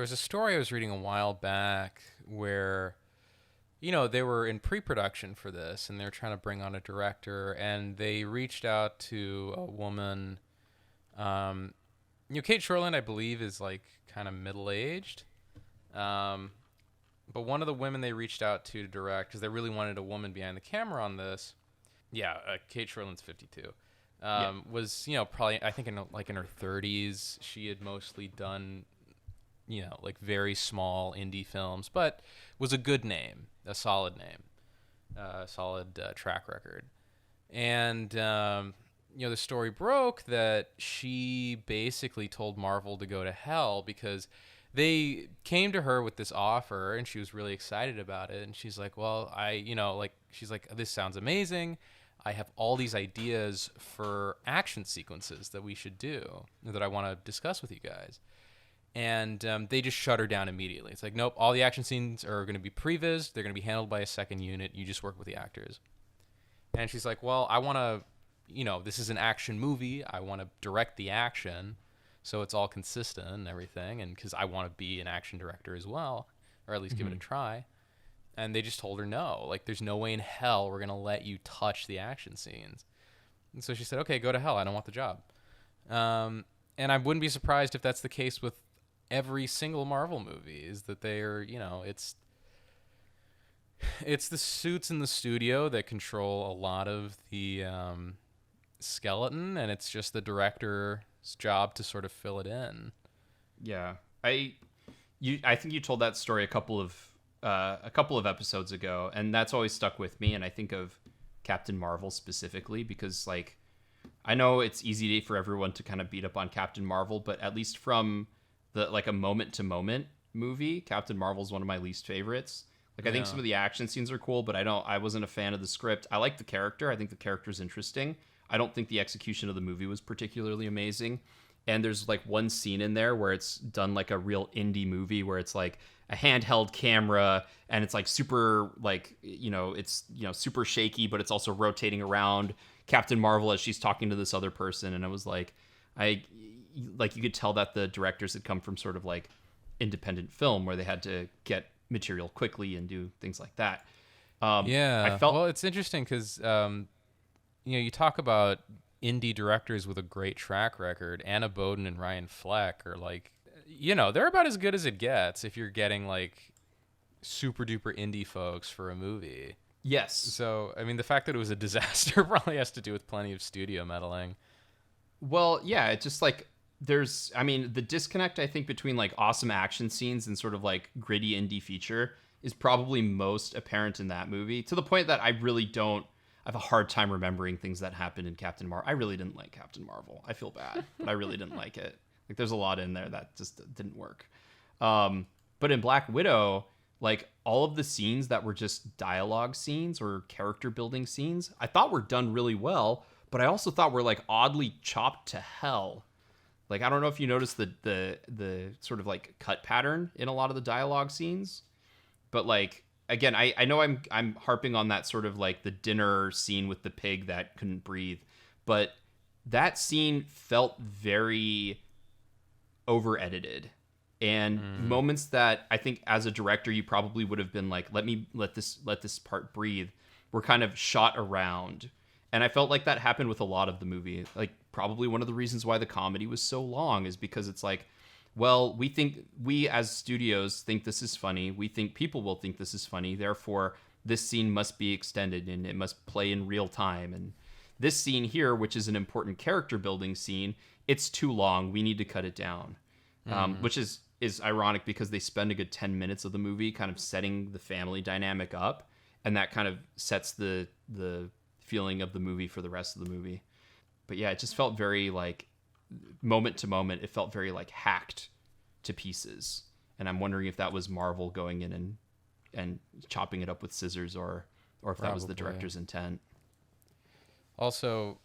story I was reading a while back where, they were in pre-production for this and they're trying to bring on a director, and they reached out to a woman. Kate Shortland, I believe, is like kind of middle-aged. But one of the women they reached out to direct, because they really wanted a woman behind the camera on this. Yeah, Kate Shortland's 52. Was probably, I think, in her 30s. She had mostly done like very small indie films, but was a good name, a solid name, solid track record. And the story broke that she basically told Marvel to go to hell because they came to her with this offer and she was really excited about it, and she's like, well, she's like, this sounds amazing. I have all these ideas for action sequences that we should do that I want to discuss with you guys. And they just shut her down immediately. It's like, nope, all the action scenes are going to be previs. They're going to be handled by a second unit. You just work with the actors. And she's like, well, I want to, this is an action movie. I want to direct the action so it's all consistent and everything. And because I want to be an action director as well, or at least give it a try. And they just told her no. Like, there's no way in hell we're going to let you touch the action scenes. And so she said, okay, go to hell. I don't want the job. And I wouldn't be surprised if that's the case with every single Marvel movie, is that they are, it's the suits in the studio that control a lot of the skeleton, and it's just the director's job to sort of fill it in. Yeah. I think you told that story a couple of episodes ago, and that's always stuck with me. And I think of Captain Marvel specifically because, like, I know it's easy for everyone to kind of beat up on Captain Marvel, but at least from a moment to moment movie, Captain Marvel is one of my least favorites. Like, I think some of the action scenes are cool, but I wasn't a fan of the script. I like the character. I think the character's interesting. I don't think the execution of the movie was particularly amazing. And there's like one scene in there where it's done like a real indie movie where it's like a handheld camera and it's like super super shaky, but it's also rotating around Captain Marvel as she's talking to this other person. And I was like, you could tell that the directors had come from sort of like independent film where they had to get material quickly and do things like that. Well, it's interesting because, you talk about indie directors with a great track record. Anna Boden and Ryan Fleck are like they're about as good as it gets if you're getting like super duper indie folks for a movie. Yes. So, I mean, the fact that it was a disaster probably has to do with plenty of studio meddling. Well, yeah, it's just like the disconnect, I think, between like awesome action scenes and sort of like gritty indie feature is probably most apparent in that movie, to the point that I have a hard time remembering things that happened in Captain Marvel. I really didn't like Captain Marvel. I feel bad, but I really didn't like it. Like, there's a lot in there that just didn't work. But in Black Widow, like, all of the scenes that were just dialogue scenes or character building scenes, I thought were done really well, but I also thought were like oddly chopped to hell. Like, I don't know if you noticed the sort of like cut pattern in a lot of the dialogue scenes, but like, again, I know I'm harping on that sort of like the dinner scene with the pig that couldn't breathe, but that scene felt very over edited, and moments that I think as a director you probably would have been like, let this part breathe, were kind of shot around. And I felt like that happened with a lot of the movie. Like, probably one of the reasons why the comedy was so long is because it's like, well, we as studios think this is funny. We think people will think this is funny. Therefore, this scene must be extended and it must play in real time. And this scene here, which is an important character building scene, it's too long. We need to cut it down. Which is ironic because they spend a good 10 minutes of the movie kind of setting the family dynamic up. And that kind of sets the feeling of the movie for the rest of the movie. But yeah, it just felt very like, moment to moment, it felt very like hacked to pieces. And I'm wondering if that was Marvel going in and chopping it up with scissors, or if that was the director's intent. Also,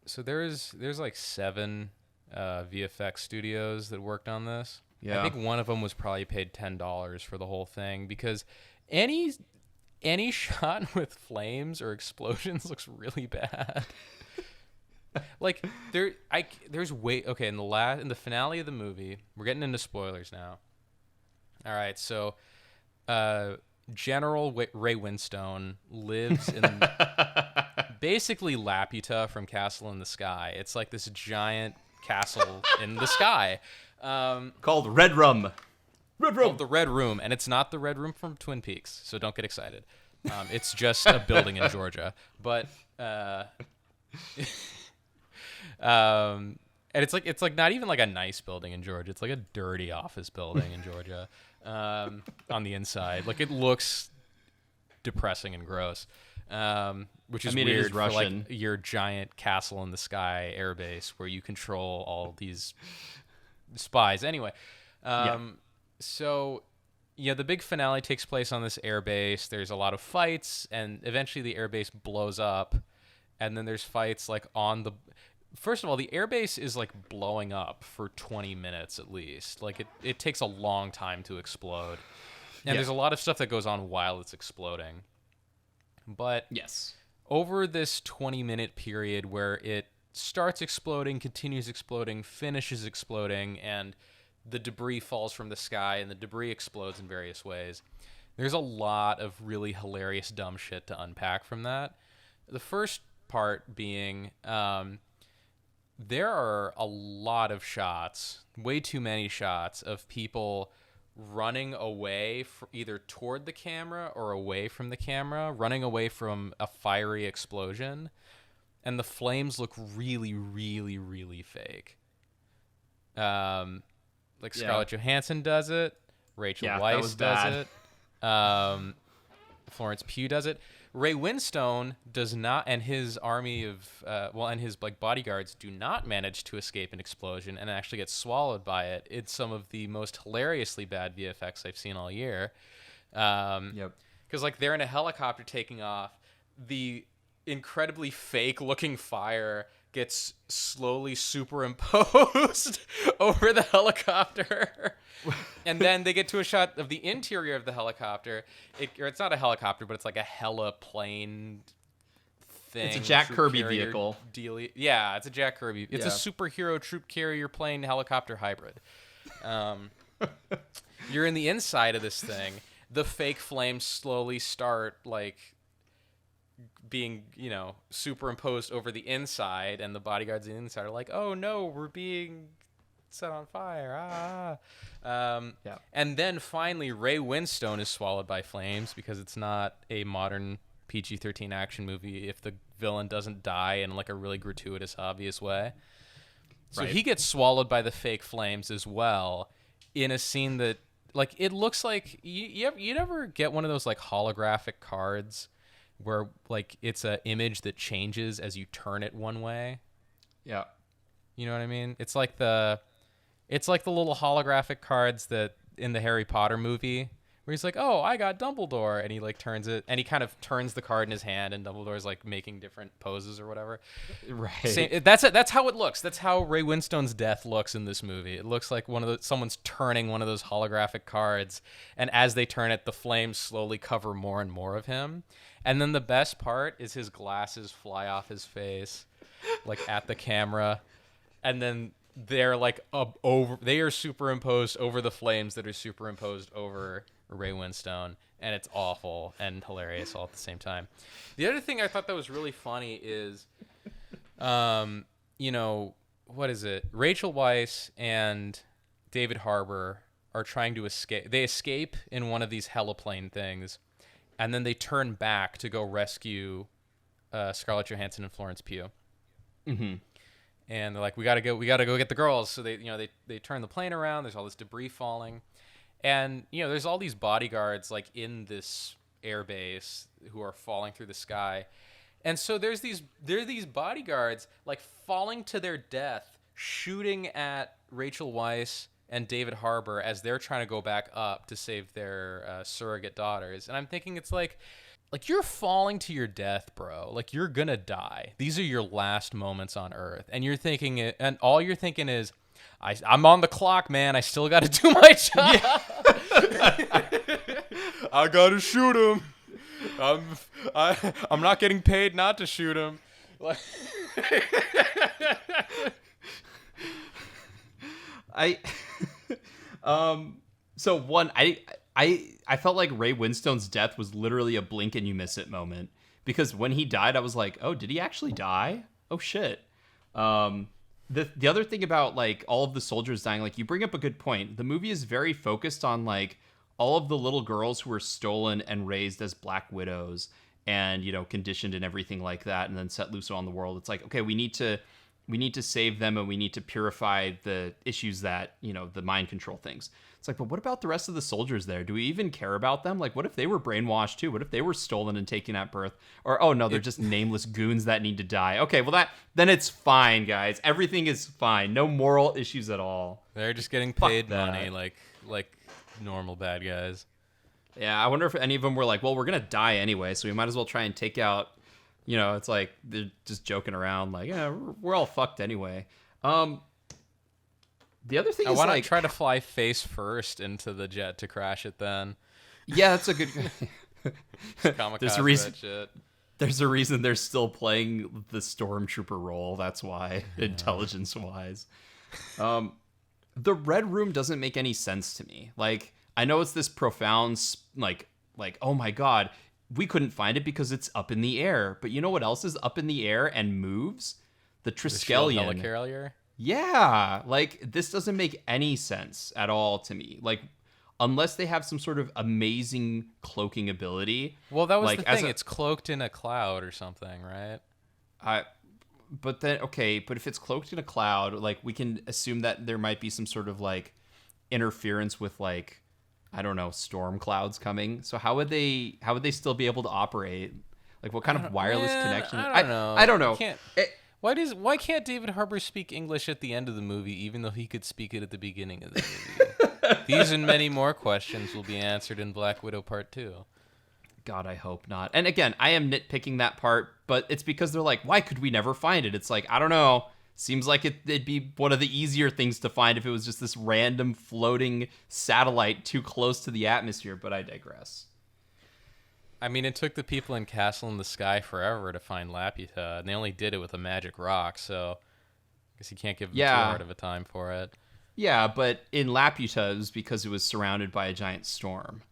so there's like 7 VFX studios that worked on this. Yeah. I think one of them was probably paid $10 for the whole thing, because any shot with flames or explosions looks really bad. Like, there's okay, in the finale of the movie, we're getting into spoilers now. All right, so General Ray Winstone lives in basically Laputa from Castle in the Sky. It's like this giant castle in the sky, Called Red Room. called the Red Room, and it's not the Red Room from Twin Peaks, so don't get excited. It's just a building in Georgia, but and it's like not even like a nice building in Georgia. It's like a dirty office building in Georgia, on the inside. Like, it looks depressing and gross, which is it weird is for Russian. like your giant castle in the sky airbase where you control all these spies. Anyway, so yeah, the big finale takes place on this airbase. There's a lot of fights, and eventually the airbase blows up, and then there's fights like on the. First of all, the airbase is like blowing up for 20 minutes at least. Like, it takes a long time to explode. And there's a lot of stuff that goes on while it's exploding. But Yes. over this 20-minute period where it starts exploding, continues exploding, finishes exploding, and the debris falls from the sky and the debris explodes in various ways, there's a lot of really hilarious dumb shit to unpack from that. The first part being, there are a lot of shots, way too many shots, of people running away either toward the camera or away from the camera, running away from a fiery explosion, and the flames look really, really, really fake. Like, Scarlett Johansson does it, Rachel Weisz does it, Florence Pugh does it. Ray Winstone does not, and his army of, and his like bodyguards do not manage to escape an explosion and actually get swallowed by it. It's some of the most hilariously bad VFX I've seen all year. Because like, they're in a helicopter taking off, the incredibly fake-looking fire gets slowly superimposed over the helicopter. And then they get to a shot of the interior of the helicopter. It's not a helicopter, but it's like a heliplane thing. It's a Jack Kirby vehicle. Yeah, it's a Jack Kirby. It's a superhero troop carrier plane helicopter hybrid. You're in the inside of this thing. The fake flames slowly start, like, being, superimposed over the inside, and the bodyguards on the inside are like, oh no, we're being set on fire. Yeah. And then finally, Ray Winstone is swallowed by flames because it's not a modern PG-13 action movie if the villain doesn't die in like a really gratuitous, obvious way. So Right. he gets swallowed by the fake flames as well in a scene that, like, it looks like you never get one of those like holographic cards where like it's an image that changes as you turn it one way. Yeah. You know what I mean? It's like the little holographic cards that in the Harry Potter movie where he's like, "Oh, I got Dumbledore," and he like turns it, and he kind of turns the card in his hand, and Dumbledore's like making different poses or whatever. Right. That's how it looks. That's how Ray Winstone's death looks in this movie. It looks like someone's turning one of those holographic cards, and as they turn it, the flames slowly cover more and more of him. And then the best part is his glasses fly off his face, like at the camera, and then they're like they are superimposed over the flames that are superimposed over Ray Winstone, and it's awful and hilarious all at the same time. The other thing I thought that was really funny is, what is it? Rachel Weisz and David Harbour are trying to escape. They escape in one of these heliplane things, and then they turn back to go rescue Scarlett Johansson and Florence Pugh. Mm-hmm. And they're like, we gotta go get the girls. So they turn the plane around. There's all this debris falling, and there's all these bodyguards like in this airbase who are falling through the sky, and so there are these bodyguards like falling to their death, shooting at Rachel Weisz and David Harbour as they're trying to go back up to save their surrogate daughters. And I'm thinking it's like you're falling to your death, bro. Like, you're gonna die. These are your last moments on Earth, and you're thinking it, and all you're thinking is, I'm on the clock, man. I still got to do my job. Yeah. I gotta shoot him. I'm not getting paid not to shoot him. So one, I felt like Ray Winstone's death was literally a blink and you miss it moment, because when he died, I was like, oh, did he actually die? Oh shit. The other thing about like all of the soldiers dying, like, you bring up a good point. The movie is very focused on like all of the little girls who were stolen and raised as Black Widows and, conditioned and everything like that, and then set loose on the world. It's like, okay, we need to save them, and we need to purify the issues that, the mind control things. It's like, but what about the rest of the soldiers there? Do we even care about them? Like, what if they were brainwashed too? What if they were stolen and taken at birth? Or, oh no, they're just nameless goons that need to die. Okay, well then it's fine, guys. Everything is fine. No moral issues at all. They're just getting paid money like normal bad guys. Yeah, I wonder if any of them were like, well, we're gonna die anyway, so we might as well try and take out. It's like they're just joking around, like, yeah, we're all fucked anyway. The other thing is, why not like, try to fly face first into the jet to crash it then? Yeah, that's a good. There's a reason. That shit. There's a reason they're still playing the stormtrooper role. That's why, intelligence-wise. The Red Room doesn't make any sense to me. Like, I know it's this profound, like, oh my god, we couldn't find it because it's up in the air. But you know what else is up in the air and moves? The Triskelion. The shield helicarrier? Yeah, like, this doesn't make any sense at all to me. Like, unless they have some sort of amazing cloaking ability. Well, that was like, the thing. It's cloaked in a cloud or something, right? But if it's cloaked in a cloud, like, we can assume that there might be some sort of like interference with, like, I don't know, storm clouds coming. So how would they still be able to operate? Like, what kind of wireless connection? I don't know. Why can't David Harbour speak English at the end of the movie, even though he could speak it at the beginning of the movie? These and many more questions will be answered in Black Widow Part 2. God, I hope not. And again, I am nitpicking that part, but it's because they're like, why could we never find it? It's like, I don't know. Seems like it'd be one of the easier things to find if it was just this random floating satellite too close to the atmosphere, but I digress. I mean, it took the people in Castle in the Sky forever to find Laputa, and they only did it with a magic rock, so I guess you can't give them too hard of a time for it. Yeah, but in Laputa, it was because it was surrounded by a giant storm.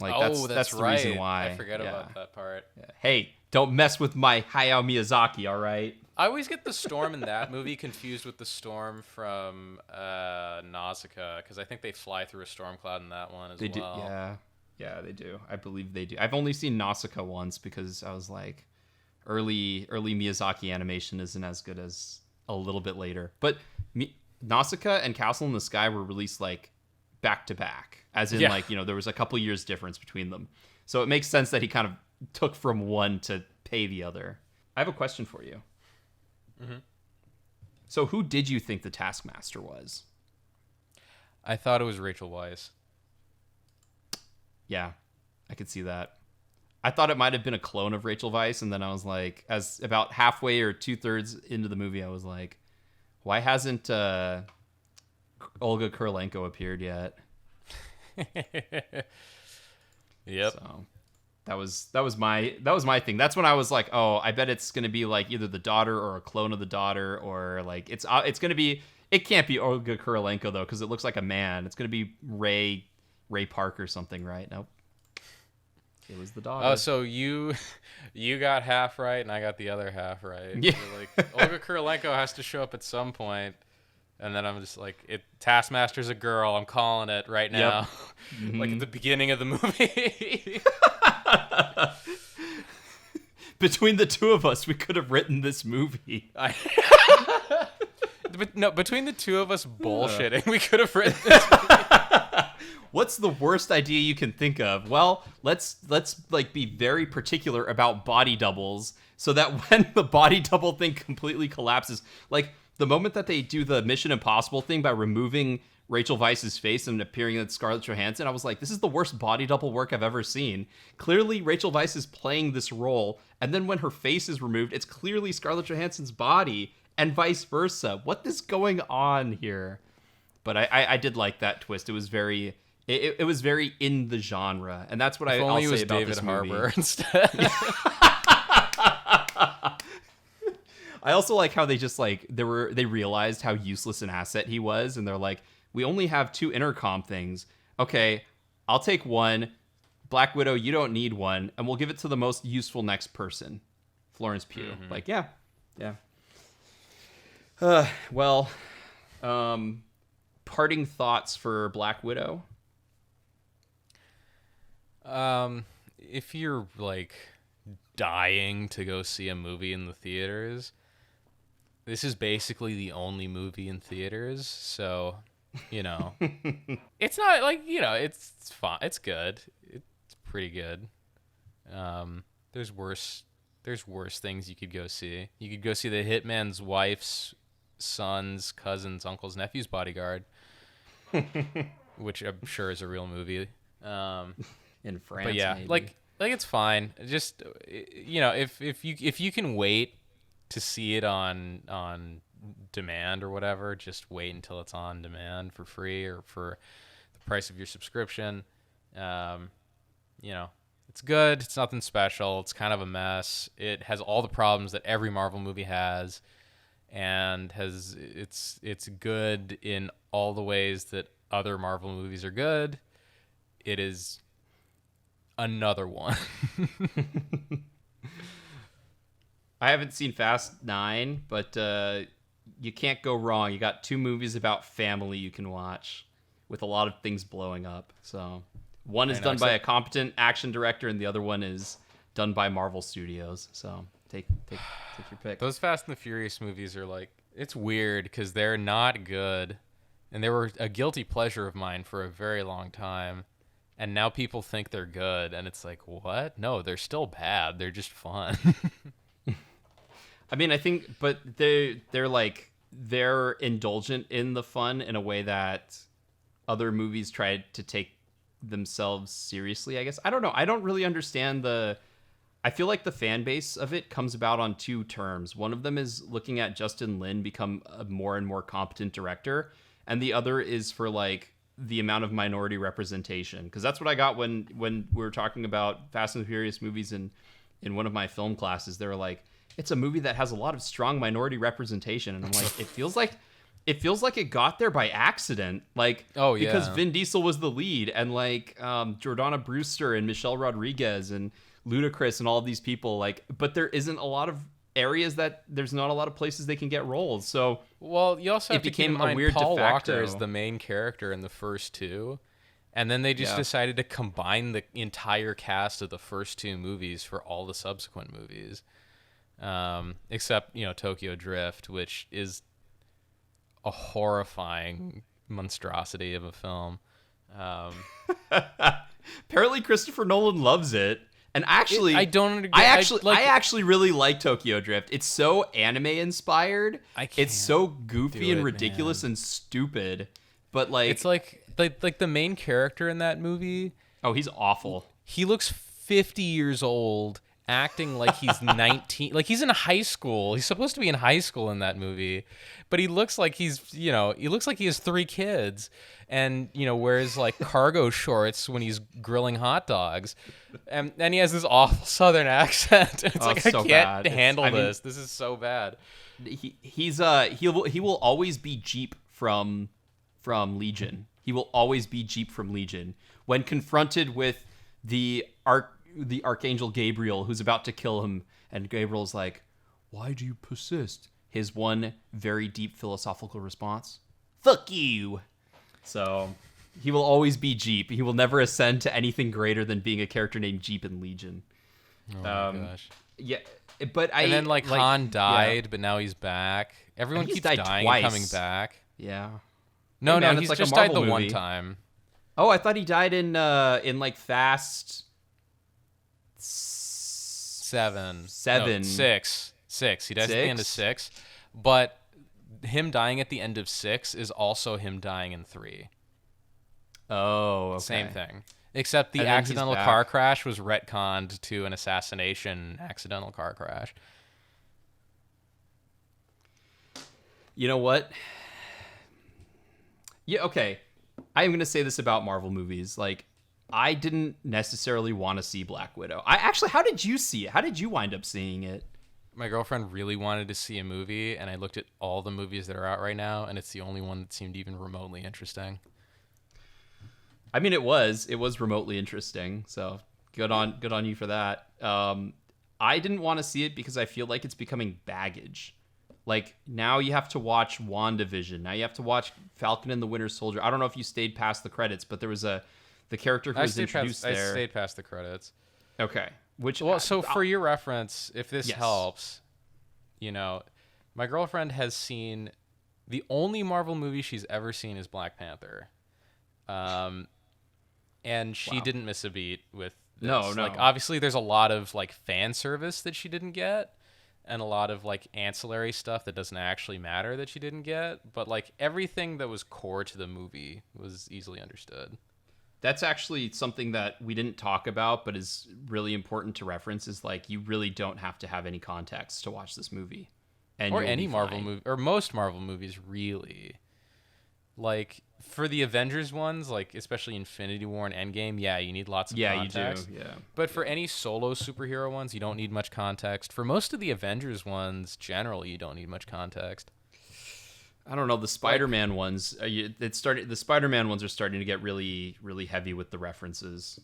Like, that's the reason why. I forget about that part. Yeah. Hey, don't mess with my Hayao Miyazaki, all right? I always get the storm in that movie confused with the storm from Nausicaa, because I think they fly through a storm cloud in that one as They well. do, yeah. Yeah, they do. I believe they do. I've only seen Nausicaa once because I was like, early Miyazaki animation isn't as good as a little bit later. But Nausicaa and Castle in the Sky were released like back to back, as in like, you know, there was a couple years difference between them. So it makes sense that he kind of took from one to pay the other. I have a question for you. Mm-hmm. So who did you think the Taskmaster was? I thought it was Rachel Weisz. Yeah, I could see that. I thought it might have been a clone of Rachel Weisz, and then I was like, as about halfway or 2/3 into the movie, I was like, why hasn't Olga Kurylenko appeared yet? Yep. So that was my thing. That's when I was like, oh, I bet it's gonna be like either the daughter or a clone of the daughter, or like it's gonna be. It can't be Olga Kurylenko though, because it looks like a man. It's gonna be Ray Park or something, right? Nope. It was the daughter. Oh, so you got half right and I got the other half right. Yeah. You're like, Olga Kurylenko has to show up at some point, and then I'm just like, Taskmaster's a girl. I'm calling it right now. Yep. Mm-hmm. Like at the beginning of the movie. Between the two of us, we could have written this movie. But no, between the two of us bullshitting, we could have written this movie. What's the worst idea you can think of? Well, let's like be very particular about body doubles so that when the body double thing completely collapses, like the moment that they do the Mission Impossible thing by removing Rachel Weisz's face and appearing as Scarlett Johansson, I was like, this is the worst body double work I've ever seen. Clearly, Rachel Weisz is playing this role, and then when her face is removed, it's clearly Scarlett Johansson's body, and vice versa. What is going on here? But I did like that twist. It was very... It was very in the genre, and that's what I'll say about David this movie. Harbour instead. I also like how they just like they realized how useless an asset he was, and they're like, we only have 2 intercom things. Okay, I'll take one. Black Widow, you don't need one, and we'll give it to the most useful next person, Florence Pugh. Mm-hmm. Like, yeah. Well, parting thoughts for Black Widow. If you're like dying to go see a movie in the theaters, this is basically the only movie in theaters. So, you know, it's not like, you know, it's fine. It's good. It's pretty good. There's worse things you could go see. You could go see the hitman's wife's son's cousin's uncle's nephew's bodyguard, which I'm sure is a real movie. In France, but yeah, maybe. like it's fine. Just, you know, if you can wait to see it on demand or whatever, just wait until it's on demand for free or for the price of your subscription. You know, it's good. It's nothing special. It's kind of a mess. It has all the problems that every Marvel movie has, and it's good in all the ways that other Marvel movies are good. It is another one. I haven't seen Fast 9, but you can't go wrong. You got 2 movies about family you can watch with a lot of things blowing up. So one is done by a competent action director, and the other one is done by Marvel Studios. So take your pick. Those Fast and the Furious movies are like, it's weird because they're not good, and they were a guilty pleasure of mine for a very long time. And now people think they're good, and it's like, what? No, they're still bad. They're just fun. I mean, I think, but they're like, they're indulgent in the fun in a way that other movies tried to take themselves seriously, I guess. I don't know. I don't really understand I feel like the fan base of it comes about on 2 terms. One of them is looking at Justin Lin become a more and more competent director, and the other is for like the amount of minority representation, because that's what I got when we were talking about Fast and Furious movies in one of my film classes. They were like, it's a movie that has a lot of strong minority representation, and I'm like, it feels like it got there by accident, like, oh yeah, because Vin Diesel was the lead, and like Jordana Brewster and Michelle Rodriguez and Ludacris and all of these people, like, but there isn't a lot of areas that there's not a lot of places they can get roles. So well, you also have it to keep in became a mind weird Paul de Walker facto. is the main character in the first two, and then they just decided to combine the entire cast of the first two movies for all the subsequent movies, except Tokyo Drift, which is a horrifying monstrosity of a film. Apparently Christopher Nolan loves it. And actually, I don't. I actually really like Tokyo Drift. It's so anime inspired. It's so goofy and ridiculous and stupid. But like, it's like the main character in that movie. Oh, he's awful. He looks 50 years old, acting like he's 19. Like he's in high school. He's supposed to be in high school in that movie, but he looks like he looks like he has 3 kids, and wears like cargo shorts when he's grilling hot dogs, and he has this awful Southern accent. It's like so I can't bad. handle this. This is so bad. He will always be Jeep from Legion. He will always be Jeep from Legion when confronted with the Archangel Gabriel, who's about to kill him, and Gabriel's like, "Why do you persist?" His one very deep philosophical response: "Fuck you." So he will always be Jeep. He will never ascend to anything greater than being a character named Jeep in Legion. Oh my gosh. Yeah, but and then Han died, but now he's back. Everyone He's keeps died dying twice. and coming back. Yeah. No, Hey, man, he's it's like just a Marvel died the movie. one time. Oh, I thought he died in like Fast 7. Seven. No, 6. 6. He dies at the end of 6. But him dying at the end of 6 is also him dying in 3. Oh, okay. Same thing. Except the And then he's accidental back. car crash was retconned to an assassination accidental car crash. You know what? Yeah, okay. I am going to say this about Marvel movies. Like, I didn't necessarily want to see Black Widow. How did you see it? How did you wind up seeing it? My girlfriend really wanted to see a movie, and I looked at all the movies that are out right now, and it's the only one that seemed even remotely interesting. I mean, it was remotely interesting. So good on you for that. I didn't want to see it because I feel like it's becoming baggage. Like, now you have to watch WandaVision. Now you have to watch Falcon and the Winter Soldier. I don't know if you stayed past the credits, but there was the character who was introduced there. I stayed past the credits. Okay. So for your reference, if this Yes. helps, my girlfriend has seen the only Marvel movie she's ever seen is Black Panther. And she didn't miss a beat with this. No. Like, obviously there's a lot of like fan service that she didn't get, and a lot of like ancillary stuff that doesn't actually matter that she didn't get, but like everything that was core to the movie was easily understood. That's actually something that we didn't talk about, but is really important to reference, is like, you really don't have to have any context to watch this movie. And Or you'll any be Marvel fine. movie, or most Marvel movies, really. Like, for the Avengers ones, like, especially Infinity War and Endgame, yeah, you need lots of context. You do, yeah. But for any solo superhero ones, you don't need much context. For most of the Avengers ones, generally, you don't need much context. I don't know, the Spider-Man ones, the Spider-Man ones are starting to get really, really heavy with the references.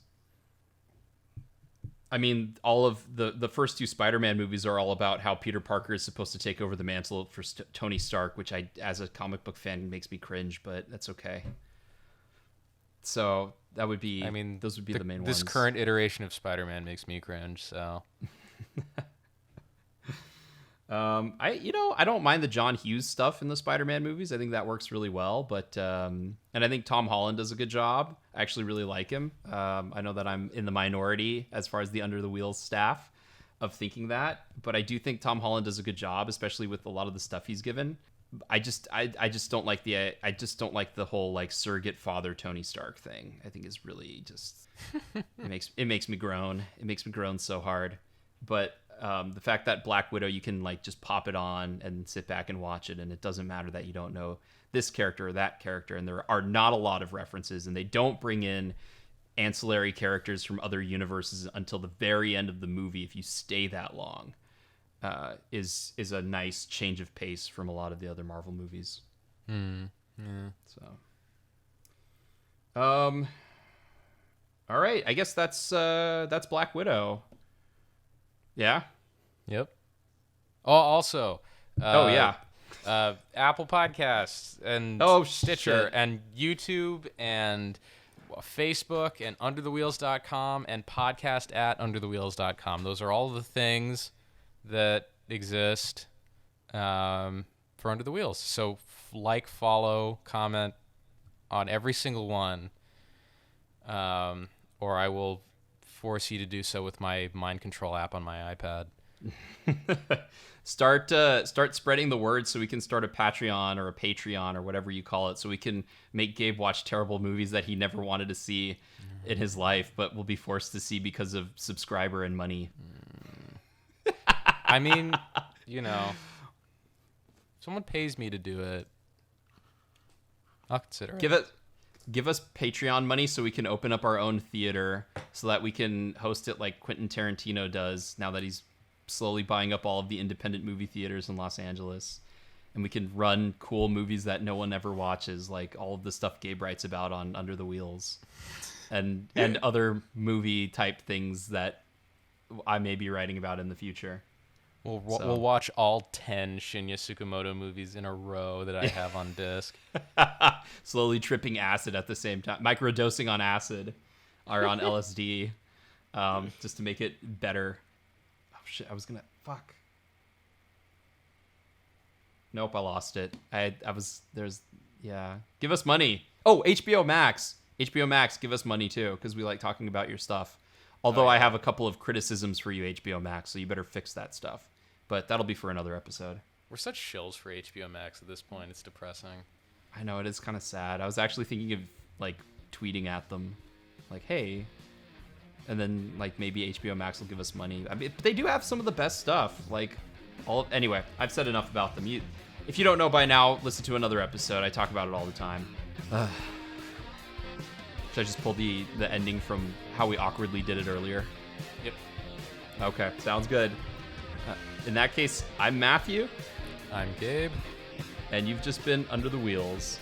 I mean, all of the first 2 Spider-Man movies are all about how Peter Parker is supposed to take over the mantle for Tony Stark, which as a comic book fan, makes me cringe, but that's okay. So that would be, those would be the main ones. This current iteration of Spider-Man makes me cringe, so... I don't mind the John Hughes stuff in the Spider-Man movies. I think that works really well, but and I think Tom Holland does a good job. I actually really like him. I know that I'm in the minority as far as the under the wheels staff of thinking that, but I do think Tom Holland does a good job, especially with a lot of the stuff he's given. I just don't like the whole like surrogate father Tony Stark thing. I think is really just it makes me groan. It makes me groan so hard. But the fact that Black Widow, you can like just pop it on and sit back and watch it, and it doesn't matter that you don't know this character or that character, and there are not a lot of references, and they don't bring in ancillary characters from other universes until the very end of the movie if you stay that long, is a nice change of pace from a lot of the other Marvel movies. So all right, I guess that's Black Widow. Yeah. Yep. Oh, also. Oh, yeah. Apple Podcasts and Stitcher shit. and YouTube and Facebook and underthewheels.com and podcast at underthewheels.com. Those are all the things that exist for Under the Wheels. So like, follow, comment on every single one, or I will force you to do so with my mind control app on my iPad. Start spreading the word so we can start a Patreon or a Patreon or whatever you call it, so we can make Gabe watch terrible movies that he never wanted to see in his life but will be forced to see because of subscriber and money. I mean, you know, someone pays me to do it, I'll consider it. Give us Patreon money so we can open up our own theater so that we can host it like Quentin Tarantino does now that he's slowly buying up all of the independent movie theaters in Los Angeles. And we can run cool movies that no one ever watches, like all of the stuff Gabe writes about on Under the Wheels and other movie type things that I may be writing about in the future. We'll watch all 10 Shinya Tsukamoto movies in a row that I have on disc. Slowly tripping acid at the same time, microdosing on acid or on LSD, just to make it better. Oh shit! I was gonna fuck. Nope, I lost it. Yeah. Give us money. Oh, HBO Max. HBO Max, give us money too, because we like talking about your stuff. Although I have a couple of criticisms for you, HBO Max, so you better fix that stuff. But that'll be for another episode. We're such shills for HBO Max at this point. It's depressing. I know, it is kind of sad. I was actually thinking of like tweeting at them, like, hey, and then like maybe HBO Max will give us money. I mean, they do have some of the best stuff. Like, anyway, I've said enough about them. If you don't know by now, listen to another episode. I talk about it all the time. Should I just pull the ending from how we awkwardly did it earlier? Yep. Okay, sounds good. In that case, I'm Matthew. I'm Gabe. And you've just been Under the Wheels.